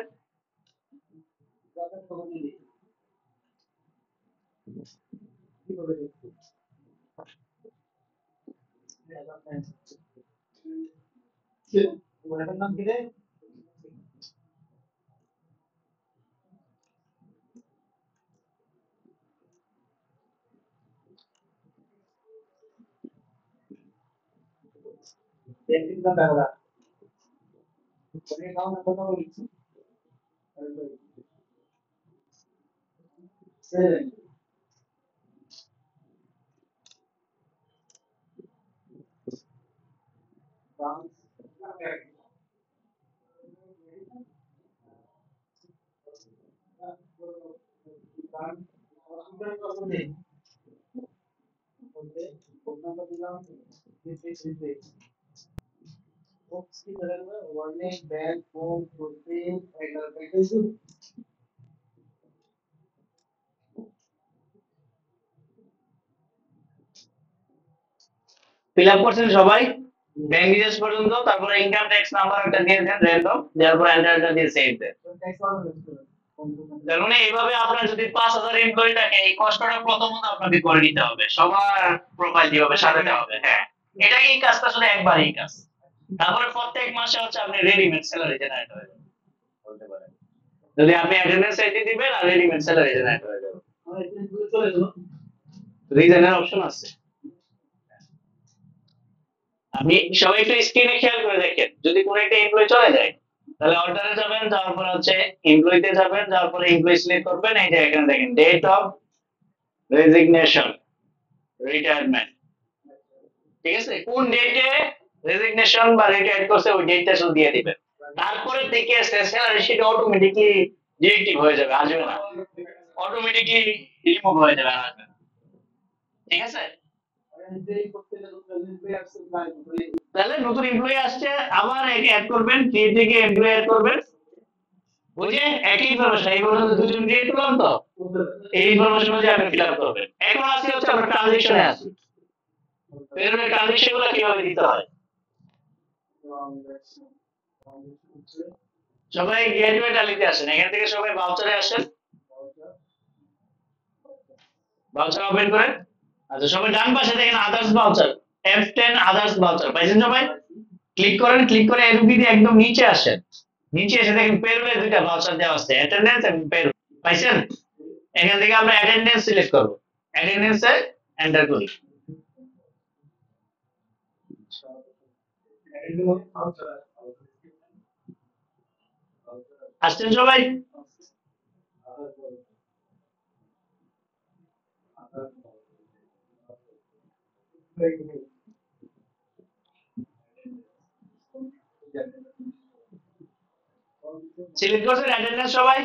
ফিল আপ করছেন সবাই ব্যাংক ডিটেইলস পর্যন্ত, তারপরে ইনকাম ট্যাক্স নাম্বার একটা দিয়ে দেন র্যান্ডম, দেওয়ার পর এন্টারটা দিয়ে সেভ দেন। তার মানে এইভাবে আপনার যদি 5,000 এমপ্লয়ি থাকে, এই কষ্টটা প্রথমত আপনাকে করে নিতে হবে, সবার প্রোফাইল দিতে সাজাতে হবে। হ্যাঁ, এটা এই কাজটা শুধু একবারই কাজ। তারপরে প্রত্যেক মাসে হচ্ছে আপনি রেডিমেড স্যালারি জেনারেট হয়ে যাবে বলতে পারেন, যদি আপনি অ্যাটেন্ডেন্স আইডি দিবেন আর রেডিমেড স্যালারি জেনারেট হয়ে যাবে। রিজনের অপশন আছে। আপনি সবাই একটু স্ক্রিনে খেয়াল করে দেখেন, যদি কোনো একটা এমপ্লয়ি চলে যায় তাহলে অল্টারে যাবেন, যাওয়ার পর হচ্ছে এমপ্লয়িতে যাবেন, যাওয়ার পরে এমপ্লয়ি সিলেক্ট করবেন। এই যে এখানে দেখেন ডেট অফ রেজিগনেশন, রিটায়ারমেন্ট, ঠিক আছে, কোন ডেটে রেজিগনেশন বা রিটায়ার করছে ওই ডেটটা শুধু দিয়ে দিবেন। তারপরে থেকে স্যালারি শিট অটোমেটিকলি ডিরেক্টিভ হয়ে যাবে, আসবে না, অটোমেটিকলি রিমুভ হয়ে যাবে, আসবে না, ঠিক আছে। তাহলে নতুন এমপ্লয়ি আসছে, আবার অ্যাড করবেন, ক্রিয়েট থেকে এমপ্লয়ি অ্যাড করবেন, বুঝে একই ইনফরমেশন, এই পর্যন্ত দুজন ক্রিয়েট করলাম তো, এই ইনফরমেশন অনুযায়ী আপনি ফিল আপ করবেন। এখন আসি হচ্ছে আমরা ট্রানজিশনে আসি, পেরোলের ট্রানজিশন গুলো কিভাবে দিতে হয়। সবাই গেটওয়ে টালিতে আসেন, এখান থেকে সবাই ভাউচারে আসেন, ভাউচার ওপেন করেন। আচ্ছা, সবাই ডান পাশে দেখেন others voucher, F10 others voucher পাইছেন সবাই? ক্লিক করেন, ক্লিক করে এরবি দিয়ে একদম নিচে আসেন, নিচে এসে দেখেন পেরোলে দুইটা ভাউচার দেওয়া আছে, অ্যাটেন্ডেন্স এবং পেরোল, পাইছেন? এখান থেকে আমরা অ্যাটেন্ডেন্স সিলেক্ট করব, অ্যাটেন্ডেন্সে এন্টার করি। আসছেন সবাই? সিলেক্ট করছেন অ্যাটেন্ডেন্স সবাই?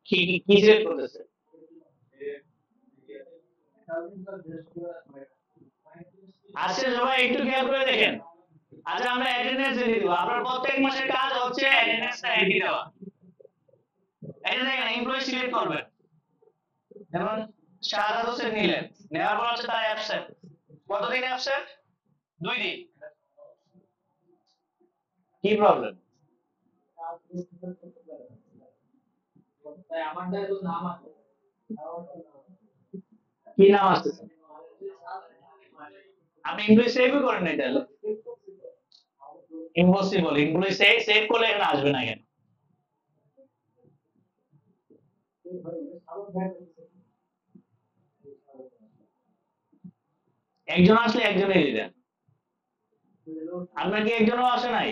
কি কি সিলেক্ট করতেছে? আসছেন সবাই? একটু খেয়াল করে দেখেন। আচ্ছা, আমরা অ্যাটেন্ডেন্স দিয়ে দিব, আপনার প্রত্যেক মাসের কাজ হচ্ছে অ্যাটেন্ডেন্সটা এন্ট্রি দেওয়া। এই দেখেন এমপ্লয়ি সিলেক্ট করবেন, যেমন শাহাদাত হোসেন নিলেন, নেওয়ার পর হচ্ছে তার অ্যাবসেন্ট, কতদিন অ্যাবসেন্ট? 2 দিন। কি প্রবলেম? কি নাম আসছে? আমি এমপ্লয়ি সেভই করেন নাই তাহলে, ইম্পসিবল, এমপ্লয়ি সেভ করলে এখানে আসবে না কেন? একজন আসলে একজনই দিবেন। আপনার কি একজনও আসে নাই?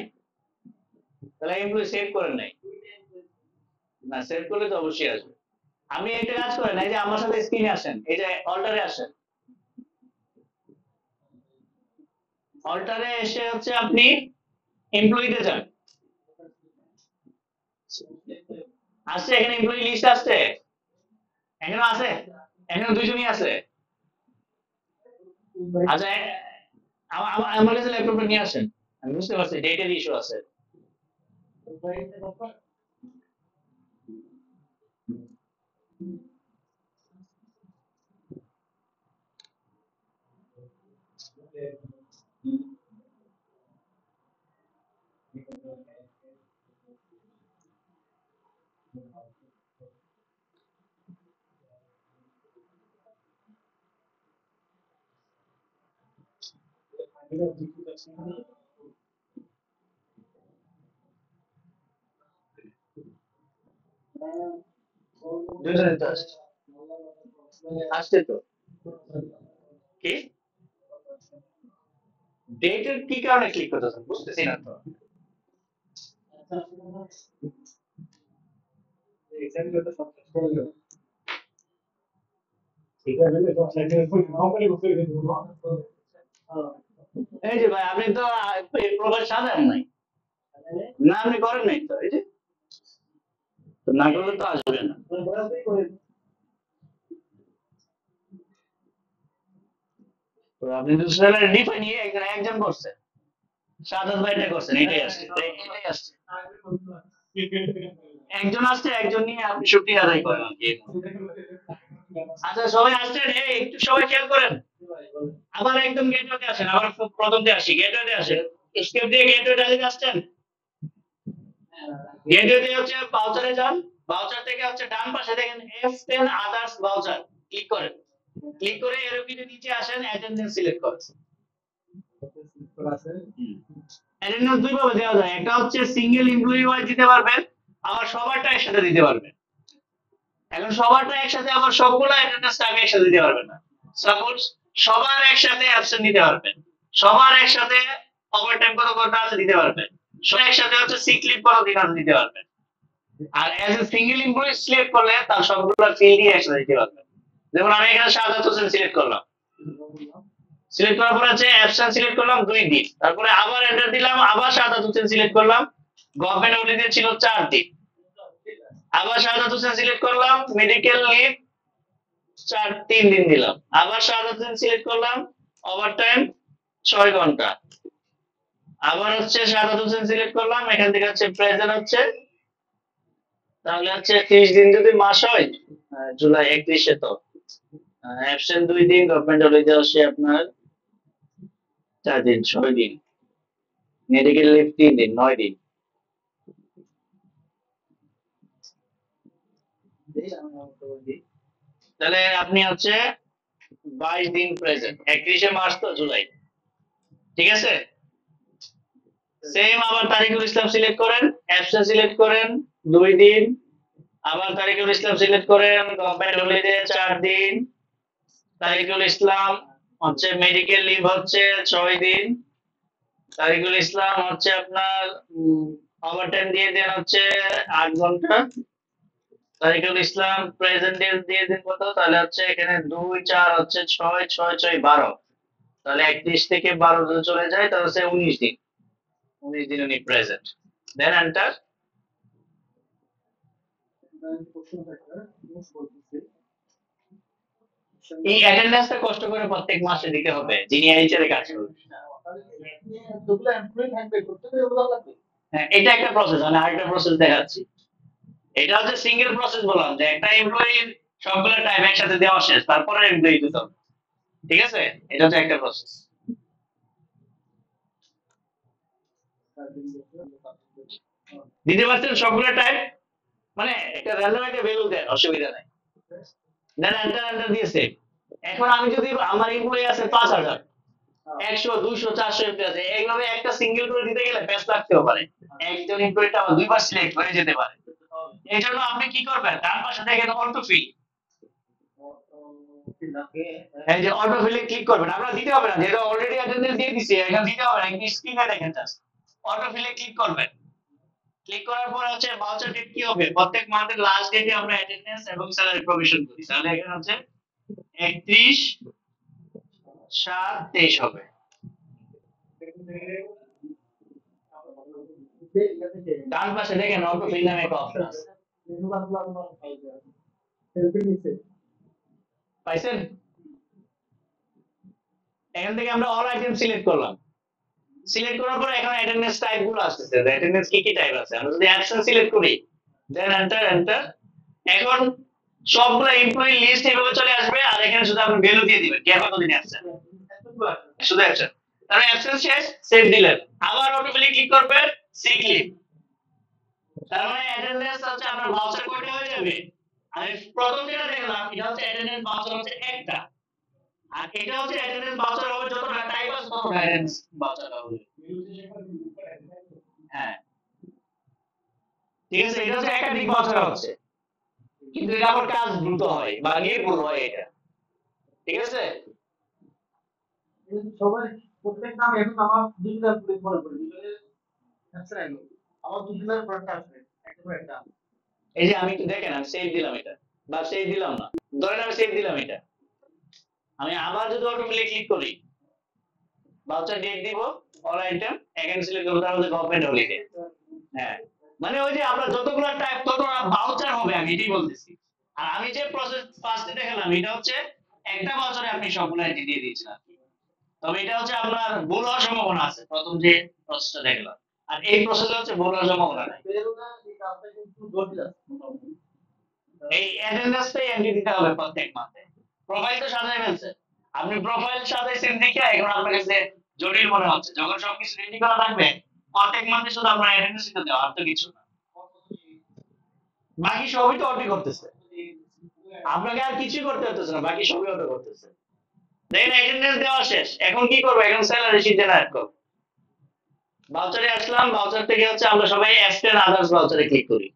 তাহলে এমপ্লয়ি সেভ করেন নাই? না, সেভ করলে তো অবশ্যই আসবে। আমি একটা কাজ করেন, এই যে আমার সাথে স্ক্রিনে আসেন, এই যে অল্টারে আসেন। অল্টারে এসে হচ্ছে আপনি এমপ্লয়িতে যান। আসছে এখানে এমপ্লয়ি লিস্ট আসছে, এখানে আছে, এখানে দুইজনই আছে। আচ্ছা, আমার কাছে ল্যাপটপটা নিয়ে আসেন। আমি বুঝতে পারছি ডেটের ইস্যু আছে। দুইজনই তো আসছে। আসছে তো। কি ডেটের কি কারণে ক্লিক করতেছেন বুঝতেছি না তো। এই যে ভাই, আপনি তো প্রোফাইল সাজান নাই। না, আপনি করেন নাই তো, এই যে তো না করলে তো আসবে না। তো আপনি তো স্যালারি ডিফাইন নিয়ে একজন একজন করছেন, সাজাদ ভাইটা করছেন, এটাই আসছে, এটাই আসছে। একজন আসছে, একজন নিয়ে আপনি শুক্রিয়া আদায় করেন আর কি। আচ্ছা, সবাই আসছেন, এই একটু সবাই খেয়াল করেন। আবার একদম গেটওয়েতে আসেন, আবার প্রথম দিয়ে আসি, গেটওয়েতে আসেন। স্কেপ দিয়ে গেটওয়েতে আসছেন। গেটওয়েতে হচ্ছে বাউচারে যান। বাউচার থেকে হচ্ছে ডান পাশে দেখেন F10 আদার্স বাউচার, ক্লিক করেন। ক্লিক করে এরোকিতে নিচে আসেন, অ্যাটেন্ডেন্স সিলেক্ট করেন। অ্যাটেন্ডেন্স দুই ভাবে দেওয়া যায়, একটা হচ্ছে সিঙ্গেল এমপ্লয়ি ওয়াইজ দিতে পারবেন, আবার সবারটা একসাথে দিতে পারবেন। এখন সবারটা একসাথে আবার সবগুলো অ্যাটেন্ডেন্স টাকা একসাথে দিতে পারবেন না। সাপোজ সবার একসাথে অ্যাবসেন্ট দিতে পারবেন, সবার একসাথে ওভারটাইম কত ঘন্টা আছে দিতে পারবেন, সবার একসাথে হচ্ছে সিক লিভ কত দিন আছে দিতে পারবেন। আর as a single employee select করলে তার সবগুলো ফিল দিয়ে একসাথে দিতে পারবেন। যেমন আমি এখানে শাহাদাত হোসেন সিলেক্ট করলাম, সিলেক্ট করার পরে হচ্ছে অ্যাবসেন্ট সিলেক্ট করলাম 2 দিন, তারপরে আবার এন্টার দিলাম, আবার শাহাদাত হোসেন সিলেক্ট করলাম, গভর্নমেন্ট হলিডে ছিল 4 দিন, আবার শাহাদাত হোসেন সিলেক্ট করলাম, মেডিকেল লিভ 3 দিন দিলাম, আবার শাহাদাত হোসেন সিলেক্ট করলাম, ওভারটাইম 6 ঘন্টা, আবার হচ্ছে শাহাদাত হোসেন সিলেক্ট করলাম, এখান থেকে হচ্ছে প্রেজেন্ট হচ্ছে, তাহলে হচ্ছে 30 দিন যদি মাস হয়, জুলাই 31-এ তো অ্যাবসেন্ট 2 দিন, গভর্নমেন্ট হলিডে আসে আপনার 4 দিন, 6 দিন, মেডিকেল লিভ 3 দিন, 9 দিন। তাহলে আপনি হচ্ছে 22 দিন প্রেজেন্ট, 31-এ মার্চ তো জুলাই, ঠিক আছে। সেম আবার তারিকুল ইসলাম সিলেক্ট করেন, অ্যাবসেন্ট সিলেক্ট করেন 2 দিন, আবার তারিকুল ইসলাম সিলেক্ট করেন, গভর্নমেন্ট হলিডে 4 দিন, তারিকুল ইসলাম হচ্ছে মেডিকেল লিভ হচ্ছে 6 দিন, তারিকুল ইসলাম হচ্ছে আপনার ওভারটাইম দিয়ে দেন হচ্ছে 8 ঘন্টা, তারিকুল ইসলাম প্রেজেন্ট দিয়ে দিন কত, তাহলে হচ্ছে এখানে 2 4 হচ্ছে 6 6 6 12, তাহলে 31 থেকে 12 যদি চলে যায় তাহলে হচ্ছে 19 দিন, 19 দিন উনি প্রেজেন্ট, দেন এন্টার। এই অ্যাটেন্ডেন্সটা কষ্ট করে প্রত্যেক মাসে দিতে হবে যিনি এইচআরে কাজ করবেন। হ্যাঁ, এটা একটা প্রসেস, মানে আরেকটা প্রসেস দেখাচ্ছি। এটা হচ্ছে সিঙ্গেল প্রসেস, বললাম যে একটা এমপ্লয়ির সবগুলো টাইম একসাথে দেওয়া শেষ, তারপরে এমপ্লয়ি দিতে হবে, ঠিক আছে। এটা হচ্ছে একটা প্রসেস। দিতে পারছেন সবগুলো টাইম, মানে একটা র্যান্ডম একটা ভ্যালু দেন, অসুবিধা নাই। দেন এন্টার, এন্টার দিয়েছে। এখন আমি যদি আমার এমপ্লয়ি আছে 5000, 100 200 400 এমপ্লয়ি আছে, এইভাবে একটা সিঙ্গেল করে দিতে গেলে ব্যস্ত লাগতেও পারে, একজন এমপ্লয়িটা আবার দুইবার সিলেক্ট হয়ে যেতে পারে। এই জন্য আপনি কি করবেন, ডান পাশে দেখেন অটো ফিল, এই যে অটো ফিলে ক্লিক করবেন, আপনারা দিতে হবে না, যেটা অলরেডি অ্যাটেন্ডেন্স দিয়ে দিছি এখানে দিতে হবে না, স্ক্রিনে দেখেন জাস্ট অটো ফিলে ক্লিক করবেন। ক্লিক করার পর হচ্ছে ভাউচার ডেট কি হবে, প্রত্যেক মান্থের লাস্ট ডেটে আমরা অ্যাটেন্ডেন্স এবং স্যালারি প্রভিশন করি, তাহলে এখানে হচ্ছে 31/7/23 হবে। ডান পাশে দেখেন অটো ফিল নামে একটা অপশন আছে, পাইছেন? এখান থেকে আমরা অল আইটেম সিলেক্ট করলাম, সিলেক্ট করার পর এখানে অ্যাটেন্ডেন্স টাইপ গুলো আসতেছে, অ্যাটেন্ডেন্স কি কি টাইপ আছে, আমরা যদি অ্যাবসেন্ট সিলেক্ট করি দেন এন্টার এন্টার, এখন সবগুলো এমপ্লয়ি লিস্ট এভাবে চলে আসবে, আর এখানে শুধু আপনি ভ্যালু দিয়ে দিবেন কে কতদিন অ্যাবসেন্ট, শুধু অ্যাবসেন্ট, তাহলে অ্যাবসেন্ট শেষ, সেভ দিলেন, আবার অটোমেটিক ক্লিক করবেন সিক লিভ, তার মানে অ্যাটেন্ডেন্স হচ্ছে আপনার ভাউচার কয়টা হয়ে যাবে, আমি প্রথম যেটা দেখলাম এটা হচ্ছে অ্যাটেন্ডেন্স ভাউচার হচ্ছে একটা, আর এটা হচ্ছে অ্যাটেন্ডেন্স ভাউচার হবে যতটা টাইপ আছে ততটা অ্যাটেন্ডেন্স ভাউচার হবে। হ্যাঁ ঠিক আছে, এটা হচ্ছে একাধিক ভাউচার হচ্ছে, কিন্তু এটা আবার কাজ দ্রুত হয় বা নির্ভুল হয় এটা, ঠিক আছে? সবাই প্রত্যেক নাম এখন আমার ডিজিটাল পুলিশ মনে করি ডিজিটাল আচ্ছা এলো আমার ডিজিটাল প্রোডাক্ট আছে একটা এই যে আমি দেখেন আমি সেভ দিলাম এটা, বা সেভ দিলাম না, ধরেন আমি সেভ দিলাম এটা, আমি আবার যদি অটোমেটিক ক্লিক করি ভাউচার ডেট দিব, অল আইটেম এখানে সিলেক্ট করব, তাহলে গভর্নমেন্ট হলিডে, হ্যাঁ মানে ওই যে আমরা যতগুলো টাইপ ততটা ভাউচার হবে, আমি এটাই বলতেছি। আর আমি যে প্রসেস ফার্স্টে দেখালাম এটা হচ্ছে একটা ভাউচারে আপনি সবগুলো আইডি দিয়ে দিয়েছিলেন, তবে এটা হচ্ছে আপনার ভুল হওয়ার সম্ভাবনা আছে প্রথম যে প্রসেসটা দেখলাম, আর এই প্রসেসে হচ্ছে ভুল হওয়ার সম্ভাবনা নাই। পেরোনা এই কাজটা কিন্তু জটিল আছে এই অ্যাটেন্ডেন্সটাই এন্ট্রি দিতে হবে প্রত্যেক মাসে, প্রোফাইল তো সাজায় ফেলছে, আপনি প্রোফাইল সাজাইছেন দেখে এখন আপনার কাছে জটিল মনে হচ্ছে, যখন সবকিছু রেডি করা থাকবে প্রত্যেক মাসে শুধু আপনার অ্যাটেন্ডেন্স দিতে দেওয়া, আর তো কিছু না, বাকি সবই তো অটো করতেছে, আপনাকে আর কিছুই করতে হতেছে না, বাকি সবই অটো করতেছে। দেখেন অ্যাটেন্ডেন্স দেওয়া শেষ, এখন কি করবো, এখন স্যালারি শীট জেনারেট করব, ভাউচারে আসলাম, ভাউচার থেকে হচ্ছে আমরা সবাই অ্যাবসেন্ট আদার্স ভাউচারে ক্লিক করি,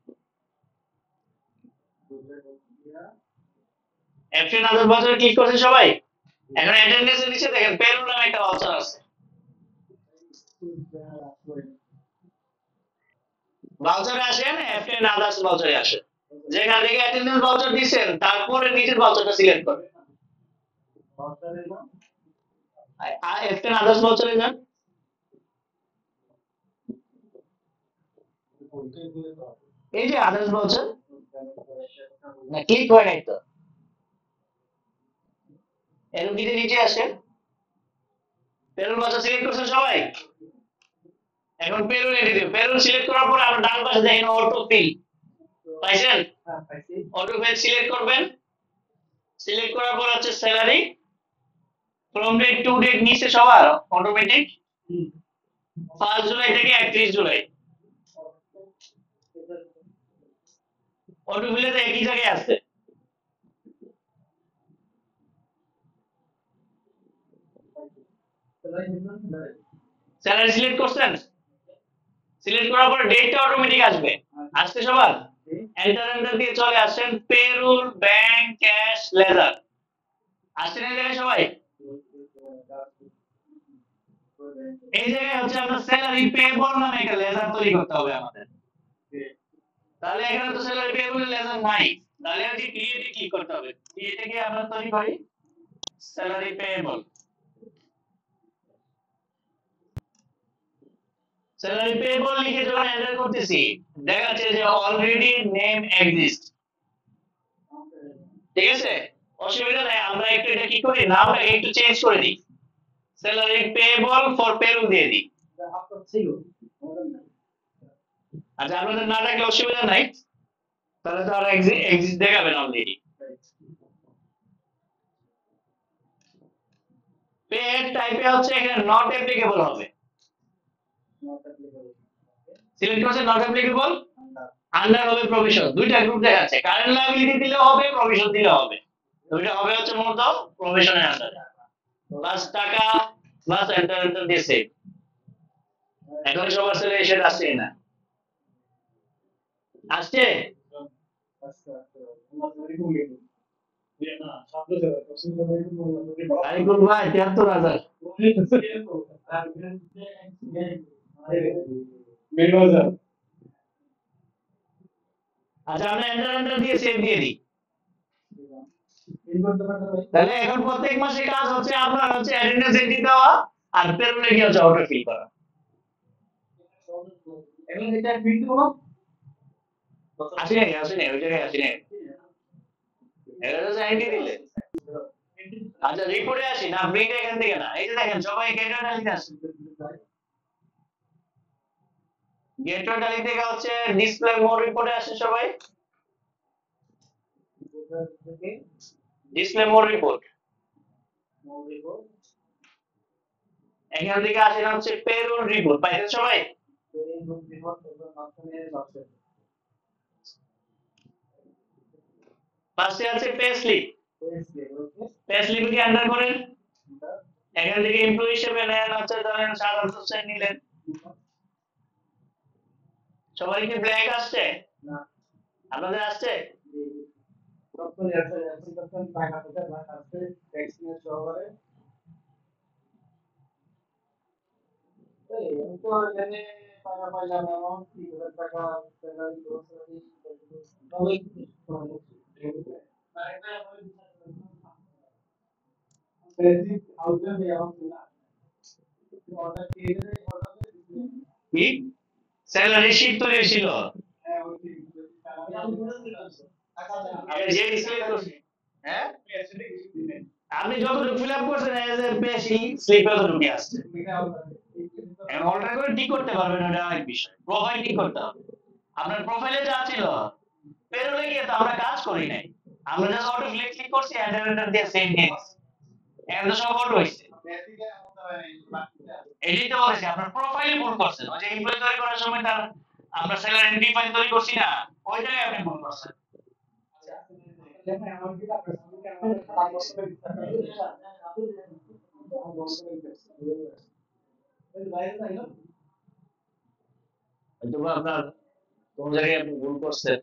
অ্যাবসেন্ট আদার্স ভাউচারে ক্লিক করছে সবাই, এখন অ্যাটেন্ডেন্স এর নিচে দেখেন পেরোল নামে একটা ভাউচার আছে, ভাউচারে আসেন অ্যাবসেন্ট আদার্স ভাউচারে আসেন, যেখান থেকে অ্যাটেন্ডেন্স ভাউচার দিবেন তারপরে নিচের ভাউচারটা সিলেক্ট করবেন, অ্যাবসেন্ট আদার্স ভাউচারে যান, এই যে আদার্স ভাউচার, না ক্লিক হয় নাই তো, এরকম দিকে নিচে আসেন, পেরোল ভাউচার সিলেক্ট করছেন সবাই, এখন পেরোল এন্ট্রি দিবেন, পেরোল সিলেক্ট করার পর আমরা ডান পাশে দেখেন অটো ফিল, পাইছেন? অটো ফিল সিলেক্ট করবেন, সিলেক্ট করার পর হচ্ছে salary from date to date নিচে সবার অটোমেটিক 1 জুলাই থেকে 31 জুলাই, অটো ফিলে তো একই জায়গায় আছে, স্যালারি সিলেক্ট করছেন, সিলেক্ট করার পর ডেটটা অটোমেটিক আসবে, আসছে সবার, এন্টার এন্টার দিয়ে চলে আসেন পেরোল ব্যাংক ক্যাশ লেজার, আসছেন এই জায়গায় সবাই, এই জায়গায় হচ্ছে আমরা স্যালারি পেবল নামে একটা লেজার তৈরি করতে হবে আমাদের, তাহলে এখানে তো স্যালারি পেবল লেজার নাই, তাহলে হচ্ছে ক্রিয়েটে ক্লিক করতে হবে, ক্রিয়েটে গিয়ে আমরা তৈরি করি স্যালারি পেবল, স্যালারি পেবল লিখে যখন এন্টার করতেছি দেখাচ্ছে যে অলরেডি নেম এক্সিস্ট, ঠিক আছে অসুবিধা নাই, আমরা একটু এটা কি করি নামটা একটু চেঞ্জ করে দিই, স্যালারি পেবল ফর পেরোল দিয়ে দিই, আচ্ছা আপনাদের না থাকলে অসুবিধা নাই, তাহলে তো আর এক্সিস্ট দেখাবেন অলরেডি, পে টাইপে হচ্ছে এখানে নট অ্যাপ্লিকেবল হবে, সিলেক্ট করছে নট অ্যাপ্লিকেবল, আন্ডার হবে প্রভিশন, দুইটা গ্রুপ দেখাচ্ছে, কারেন্ট লায়াবিলিটি দিলেও হবে প্রভিশন দিলেও হবে, দুইটা হবে হচ্ছে মূলত প্রভিশনের আন্ডারে, বাস টাকা বাস এন্টার এন্টার দিয়ে সেভ, এখন সবার ছেলে এসে আসছে না, আসছে আরিকুল ভাই 73,000। আচ্ছা আমরা এন্টার দিয়ে সেভ দিয়ে দিই। তাহলে এখন প্রত্যেক মাসে কাজ হচ্ছে আপনার হচ্ছে অ্যাটেন্ডেন্স এন্ট্রি দেওয়া আর পেরোলে গিয়ে হচ্ছে অটো ফিল করা। আসেনি ওই জায়গায় আসেনি। এটা তো আইডি দিলে। আচ্ছা রিপোর্টে আসি না, প্রিন্ট এখান থেকে না। এই যে দেখেন সবাই গেটওয়ে ডালিতে আসে। গেটওয়ে ডালি থেকে হচ্ছে ডিসপ্লে মোড রিপোর্টে আসে সবাই। ডিসপ্লে মোড রিপোর্ট এখান থেকে আসে হচ্ছে পেরোল রিপোর্ট। পাইছেন সবাই? ফার্স্টে আছে পে স্লিপ। পে স্লিপ কি এন্টার করেন। এখান থেকে এমপ্লয়ি হিসেবে নেন হচ্ছে ধরেন 700 নিলেন। সবাই কি ব্ল্যাক আসছে? আপনাদের আসছে? কি স্যালারি শিট তৈরি ছিল? আমি যে ডিসপ্লে করছি। হ্যাঁ আপনি যতটুকু ফিল আপ করছেন এজ এ বেশি স্লিপ যতটুকু আসছে। এখন অল্টার করে ঠিক করতে পারবেন, ওটা আরেক বিষয়। প্রোফাইল ঠিক করতে হবে। আপনার প্রোফাইলে যা ছিল পেরোলে গিয়ে তো আমরা কাজ করি নাই, আমরা জাস্ট অটো ফ্লিক ক্লিক করছি এন্টার দিয়ে সেভ নিয়ে নিচ্ছি। এখন তো সব অটো হইছে। এটাই তো বলেছি আপনার প্রোফাইলে ভুল করছেন। ওই যে এমপ্লয়ি তৈরি করার সময় তার আমরা স্যালারি ডিফাইন তৈরি করছি না, ওই জায়গায় আপনি ভুল করছেন। হয়তো বা আপনার কোন জায়গায় আপনি ভুল করছেন।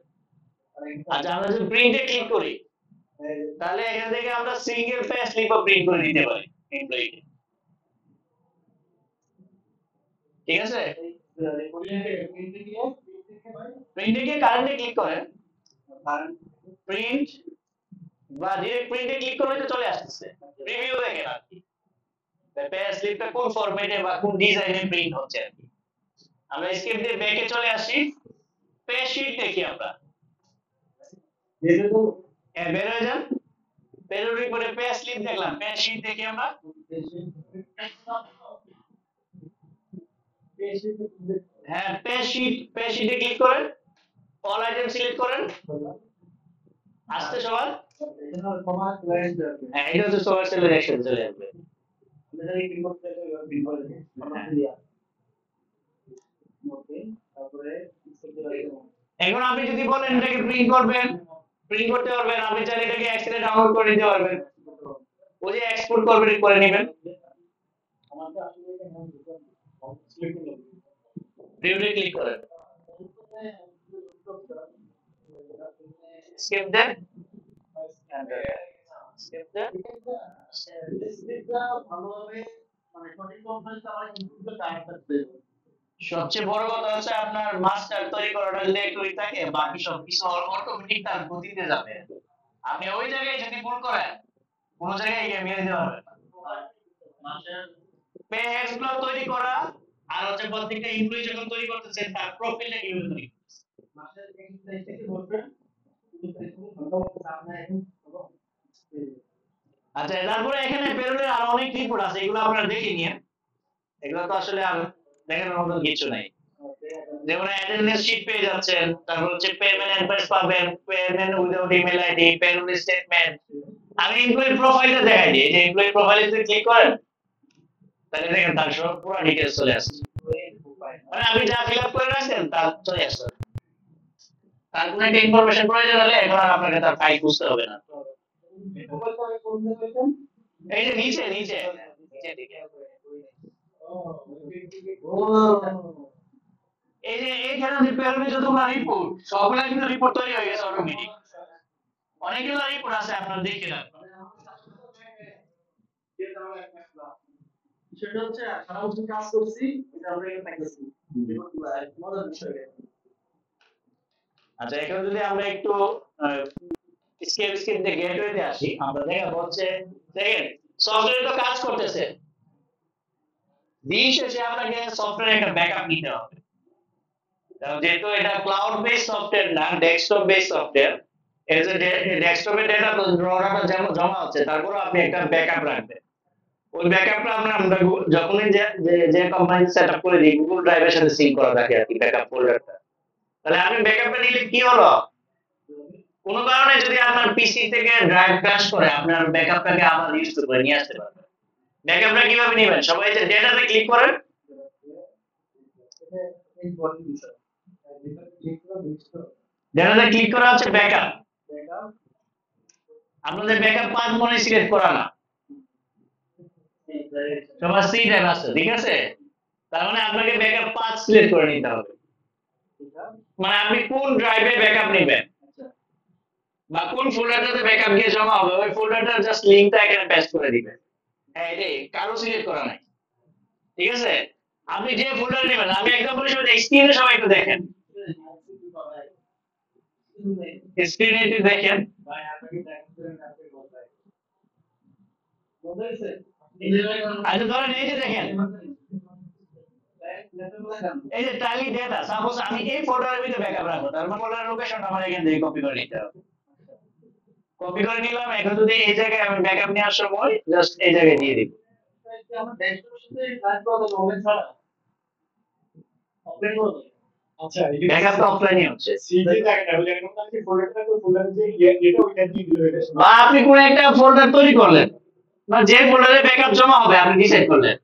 আচ্ছা আমরা যদি প্রিন্টে ক্লিক করি তাহলে এখান থেকে আমরা সিঙ্গেল পে স্লিপ প্রিন্ট করে দিতে পারি এমপ্লয়িকে। ঠিক আছে, প্রিন্টে গিয়ে কারেন্টে ক্লিক করেন, প্রিন্ট বা ডিরেক্ট প্রিন্টে ক্লিক করলে তো চলে আসছে। প্রিভিউ দেখেন আর কি পে স্লিপটা কোন ফরম্যাটে বা কোন ডিজাইনে প্রিন্ট হচ্ছে আর কি। আমরা স্কেপ দিয়ে ব্যাকে চলে আসি, পে শীট দেখি আমরা। হ্যাঁ বের হয়ে যান, পেরোল রিপোর্টে পে স্লিপ দেখলাম, পে শীট দেখি আমরা। হ্যাঁ পে শীটে ক্লিক করেন, অল আইটেম সিলেক্ট করেন। আসছে সবার? হ্যাঁ এটা হচ্ছে সবার সেলের একসাথে চলে আসবে। এখন আপনি যদি বলেন এটাকে প্রিন্ট করবেন, প্রিন্ট করতে পারবেন। আপনি চাইলে এটাকে এক্সেলে ডাউনলোড করে নিতে পারবেন, ওই যে এক্সপোর্ট করবেন করে নেবেন। প্রিভিউতে ক্লিক করেন, স্কেপ দেন, স্কেপ দেন। সবচেয়ে বড় কথা হচ্ছে আপনার মাস্টার তৈরি করাটা যদি একটু থাকে, বাকি সব কিছু অটোমেটিক তার গতিতে যাবে। আপনি ওই জায়গায় যদি ভুল করেন কোন জায়গায় গিয়ে মেরে দিতে পারবেন না। পে হেডস গুলো তৈরি করা আর হচ্ছে প্রত্যেকটা এমপ্লয়ি যখন তৈরি করতেছেন তার প্রোফাইলটা কিভাবে তৈরি করতেছেন। আচ্ছা তারপরে এখানে পেরোলের আরো অনেক রিপোর্ট আছে, এগুলো আপনারা দেখে নিন। এগুলো তো আসলে আর দেখানোর মতো কিছু নাই। যেমন অ্যাটেন্ডেন্স শিট পেয়ে যাচ্ছেন, তারপর হচ্ছে পেমেন্ট অ্যাডভাইস পাবেন, payment without email ID, payroll statement. আমি এমপ্লয়ি প্রোফাইলটা দেখাই দিই। এই যে এমপ্লয়ি প্রোফাইলে যদি ক্লিক করেন তাহলে দেখেন তার সব পুরো ডিটেইলস চলে আসছে। মানে আপনি যা ফিল আপ করে রাখছেন তা চলে আসছে। তার কোনো একটা ইনফরমেশন প্রয়োজন হলে এখন আর আপনাকে তার ফাইল খুঁজতে হবে না। এই যে নিচে নিচে দিকে এই যে এইখানে যে পেরোলে যতগুলো রিপোর্ট সবগুলো কিন্তু রিপোর্ট তৈরি হয়ে গেছে অটোমেটিক। অনেকগুলো রিপোর্ট আছে আপনারা দেখে নেন। সেটা হচ্ছে সারা বছর কাজ করছি, এটা আমরা এখানে পাইতেছি। মজার বিষয়। আচ্ছা, এখন যদি আমরা একটু স্কেপ দিয়ে গেটওয়েতে আসি, আমরা দেখাবো হচ্ছে দেখেন সফটওয়্যার তো কাজ করতেছে, দিন শেষে আপনাকে সফটওয়্যার একটা ব্যাকআপ নিতে হবে। কারণ যেহেতু এটা ক্লাউড বেস সফটওয়্যার না, ডেস্কটপ বেস সফটওয়্যার, এই যে ডেস্কটপে ডেটা ডাটা যেমন জমা হচ্ছে, তারপরে আপনি একটা ব্যাকআপ রাখবেন। ওই ব্যাকআপটা আমরা যখনই যে কোম্পানি সেটআপ করে দিই, গুগল ড্রাইভের সাথে সিঙ্ক করা থাকে আর কি ব্যাকআপ ফোল্ডারটা। তাহলে আপনি ব্যাকআপটা নিলে কি হলো, কোনো কারণে যদি আপনার পিসি থেকে ড্রাইভ ক্র্যাশ করে, আপনার ব্যাকআপটাকে আবার ইউজ করে নিয়ে আসতে পারবেন। ব্যাকআপটা কিভাবে নেবেন, সবাই যে ডেটাতে ক্লিক করেন, ডেটাতে ক্লিক করা হচ্ছে ব্যাকআপ। আপনাদের ব্যাকআপ পাথ মনে সিলেক্ট করা না, সবার সি ড্রাইভ আছে, ঠিক আছে? তার মানে আপনাকে ব্যাকআপ পাথ সিলেক্ট করে নিতে হবে, মানে আপনি কোন ড্রাইভে ব্যাকআপ নেবেন বা কোন ফোল্ডারটাতে ব্যাকআপ গিয়ে জমা হবে, ওই ফোল্ডারটার জাস্ট লিংকটা এখানে পেস্ট করে দিবেন। হ্যাঁ, এটাই, কারো সিলেক্ট করা নাই, ঠিক আছে? আপনি যে ফোল্ডার নেবেন, আমি এক্সাম্পল হিসেবে স্ক্রিনে সবাই একটু দেখেন, স্ক্রিনে একটু দেখেন। আচ্ছা ধরেন এই যে দেখেন, এই যে টালি ডেটা, সাপোজ আমি এই ফোল্ডারের ভিতরে ব্যাকআপ রাখবো, তার মানে ফোল্ডারের লোকেশনটা আমার এখান থেকে কপি করে নিতে হবে। কপি করে নিলাম, এখন যদি এই জায়গায় আমি ব্যাকআপ নেওয়ার সময় জাস্ট এই জায়গায় দিয়ে দিব। আচ্ছা, ব্যাকআপ তো অফলাইনই হচ্ছে, সিজি জায়গাটা হলো এরকম না যে ফোল্ডারটা তো ফোল্ডারে যে এটা ওইটা দিয়ে দিল এটা। বা আপনি কোন একটা ফোল্ডার তৈরি করলেন, বা যে ফোল্ডারে ব্যাকআপ জমা হবে আপনি ডিসাইড করলেন,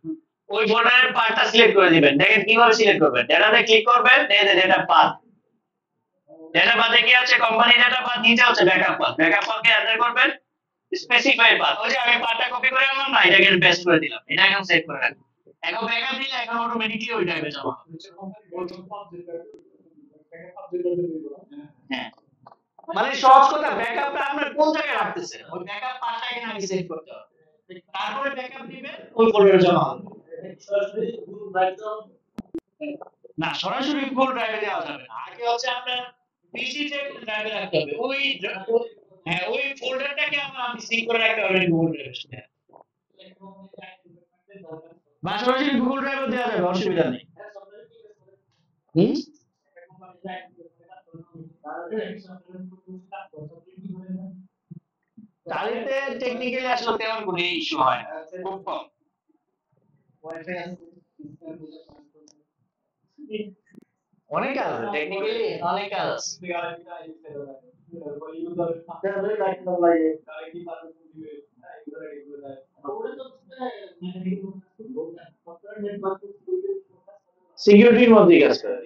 ওই ফোল্ডারের পাথটা সিলেক্ট করে দিবেন। দেখেন কিভাবে সিলেক্ট করবেন, ডেটাতে ক্লিক করবেন, এই যে ডেটা পাথ, ডেটা পাথে কি আছে, কোম্পানি ডেটা পাথ, নিচে হচ্ছে ব্যাকআপ পাথ, ব্যাকআপ পাথকে এন্টার করবেন, স্পেসিফাই পাথ, ওই যে আমি পাথটা কপি করে আনলাম না, এটাকে পেস্ট করে দিলাম, এটা এখন সেভ করে রাখবেন। এখন ব্যাকআপ দিলে এখন অটোমেটিক্যালি ওই ড্রাইভে জমা হবে। হ্যাঁ, মানে সহজ কথা, ব্যাকআপটা আপনার কোন জায়গায় রাখতেছেন, ওই ব্যাকআপ পাথটা এখানে আগে সেভ করতে হবে, তারপরে ব্যাকআপ দিবেন, ওই ফোল্ডারে জমা হবে। না, সরাসরি গুগল ড্রাইভে দেওয়া যাবে না, আগে হচ্ছে আপনার পিসি তে ড্রাইভে রাখতে হবে, হ্যাঁ ওই ফোল্ডারটাকে আপনি সিঙ্ক করে রাখতে পারবেন গুগল ড্রাইভের সাথে, বা সরাসরি গুগল ড্রাইভে দেওয়া যাবে, অসুবিধা নেই। হুম, তাহলে টেকনিক্যালি আসলে তেমন কোনো ইস্যু হয় না, খুব কম। অনেক কাজ আছে, টেকনিক্যালি অনেক কাজ আছে। সিকিউরিটির মধ্যেই কাজ করে।